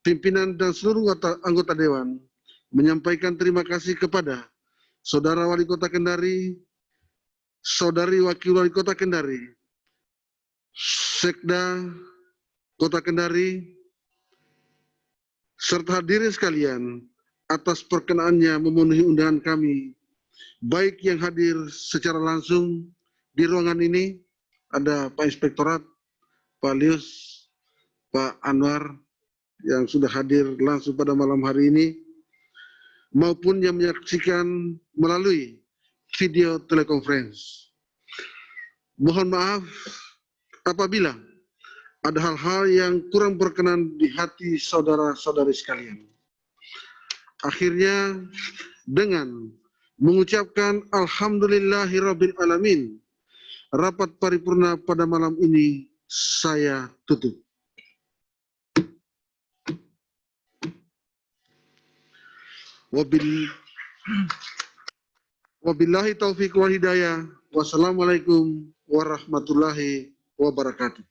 Speaker 1: pimpinan dan seluruh anggota Dewan menyampaikan terima kasih kepada Saudara Wali Kota Kendari, Saudari Wakil Wali Kota Kendari, Sekda Kota Kendari, serta hadirin sekalian atas perkenaannya memenuhi undangan kami, baik yang hadir secara langsung di ruangan ini, ada Pak Inspektorat, Pak Lius, Pak Anwar yang sudah hadir langsung pada malam hari ini, maupun yang menyaksikan melalui video telekonferensi. Mohon maaf apabila ada hal-hal yang kurang berkenan di hati saudara-saudari sekalian. Akhirnya dengan mengucapkan Alhamdulillahirabbil alamin, rapat paripurna pada malam ini saya tutup. Wabillahi taufiq wal hidayah. Wassalamualaikum warahmatullahi wabarakatuh.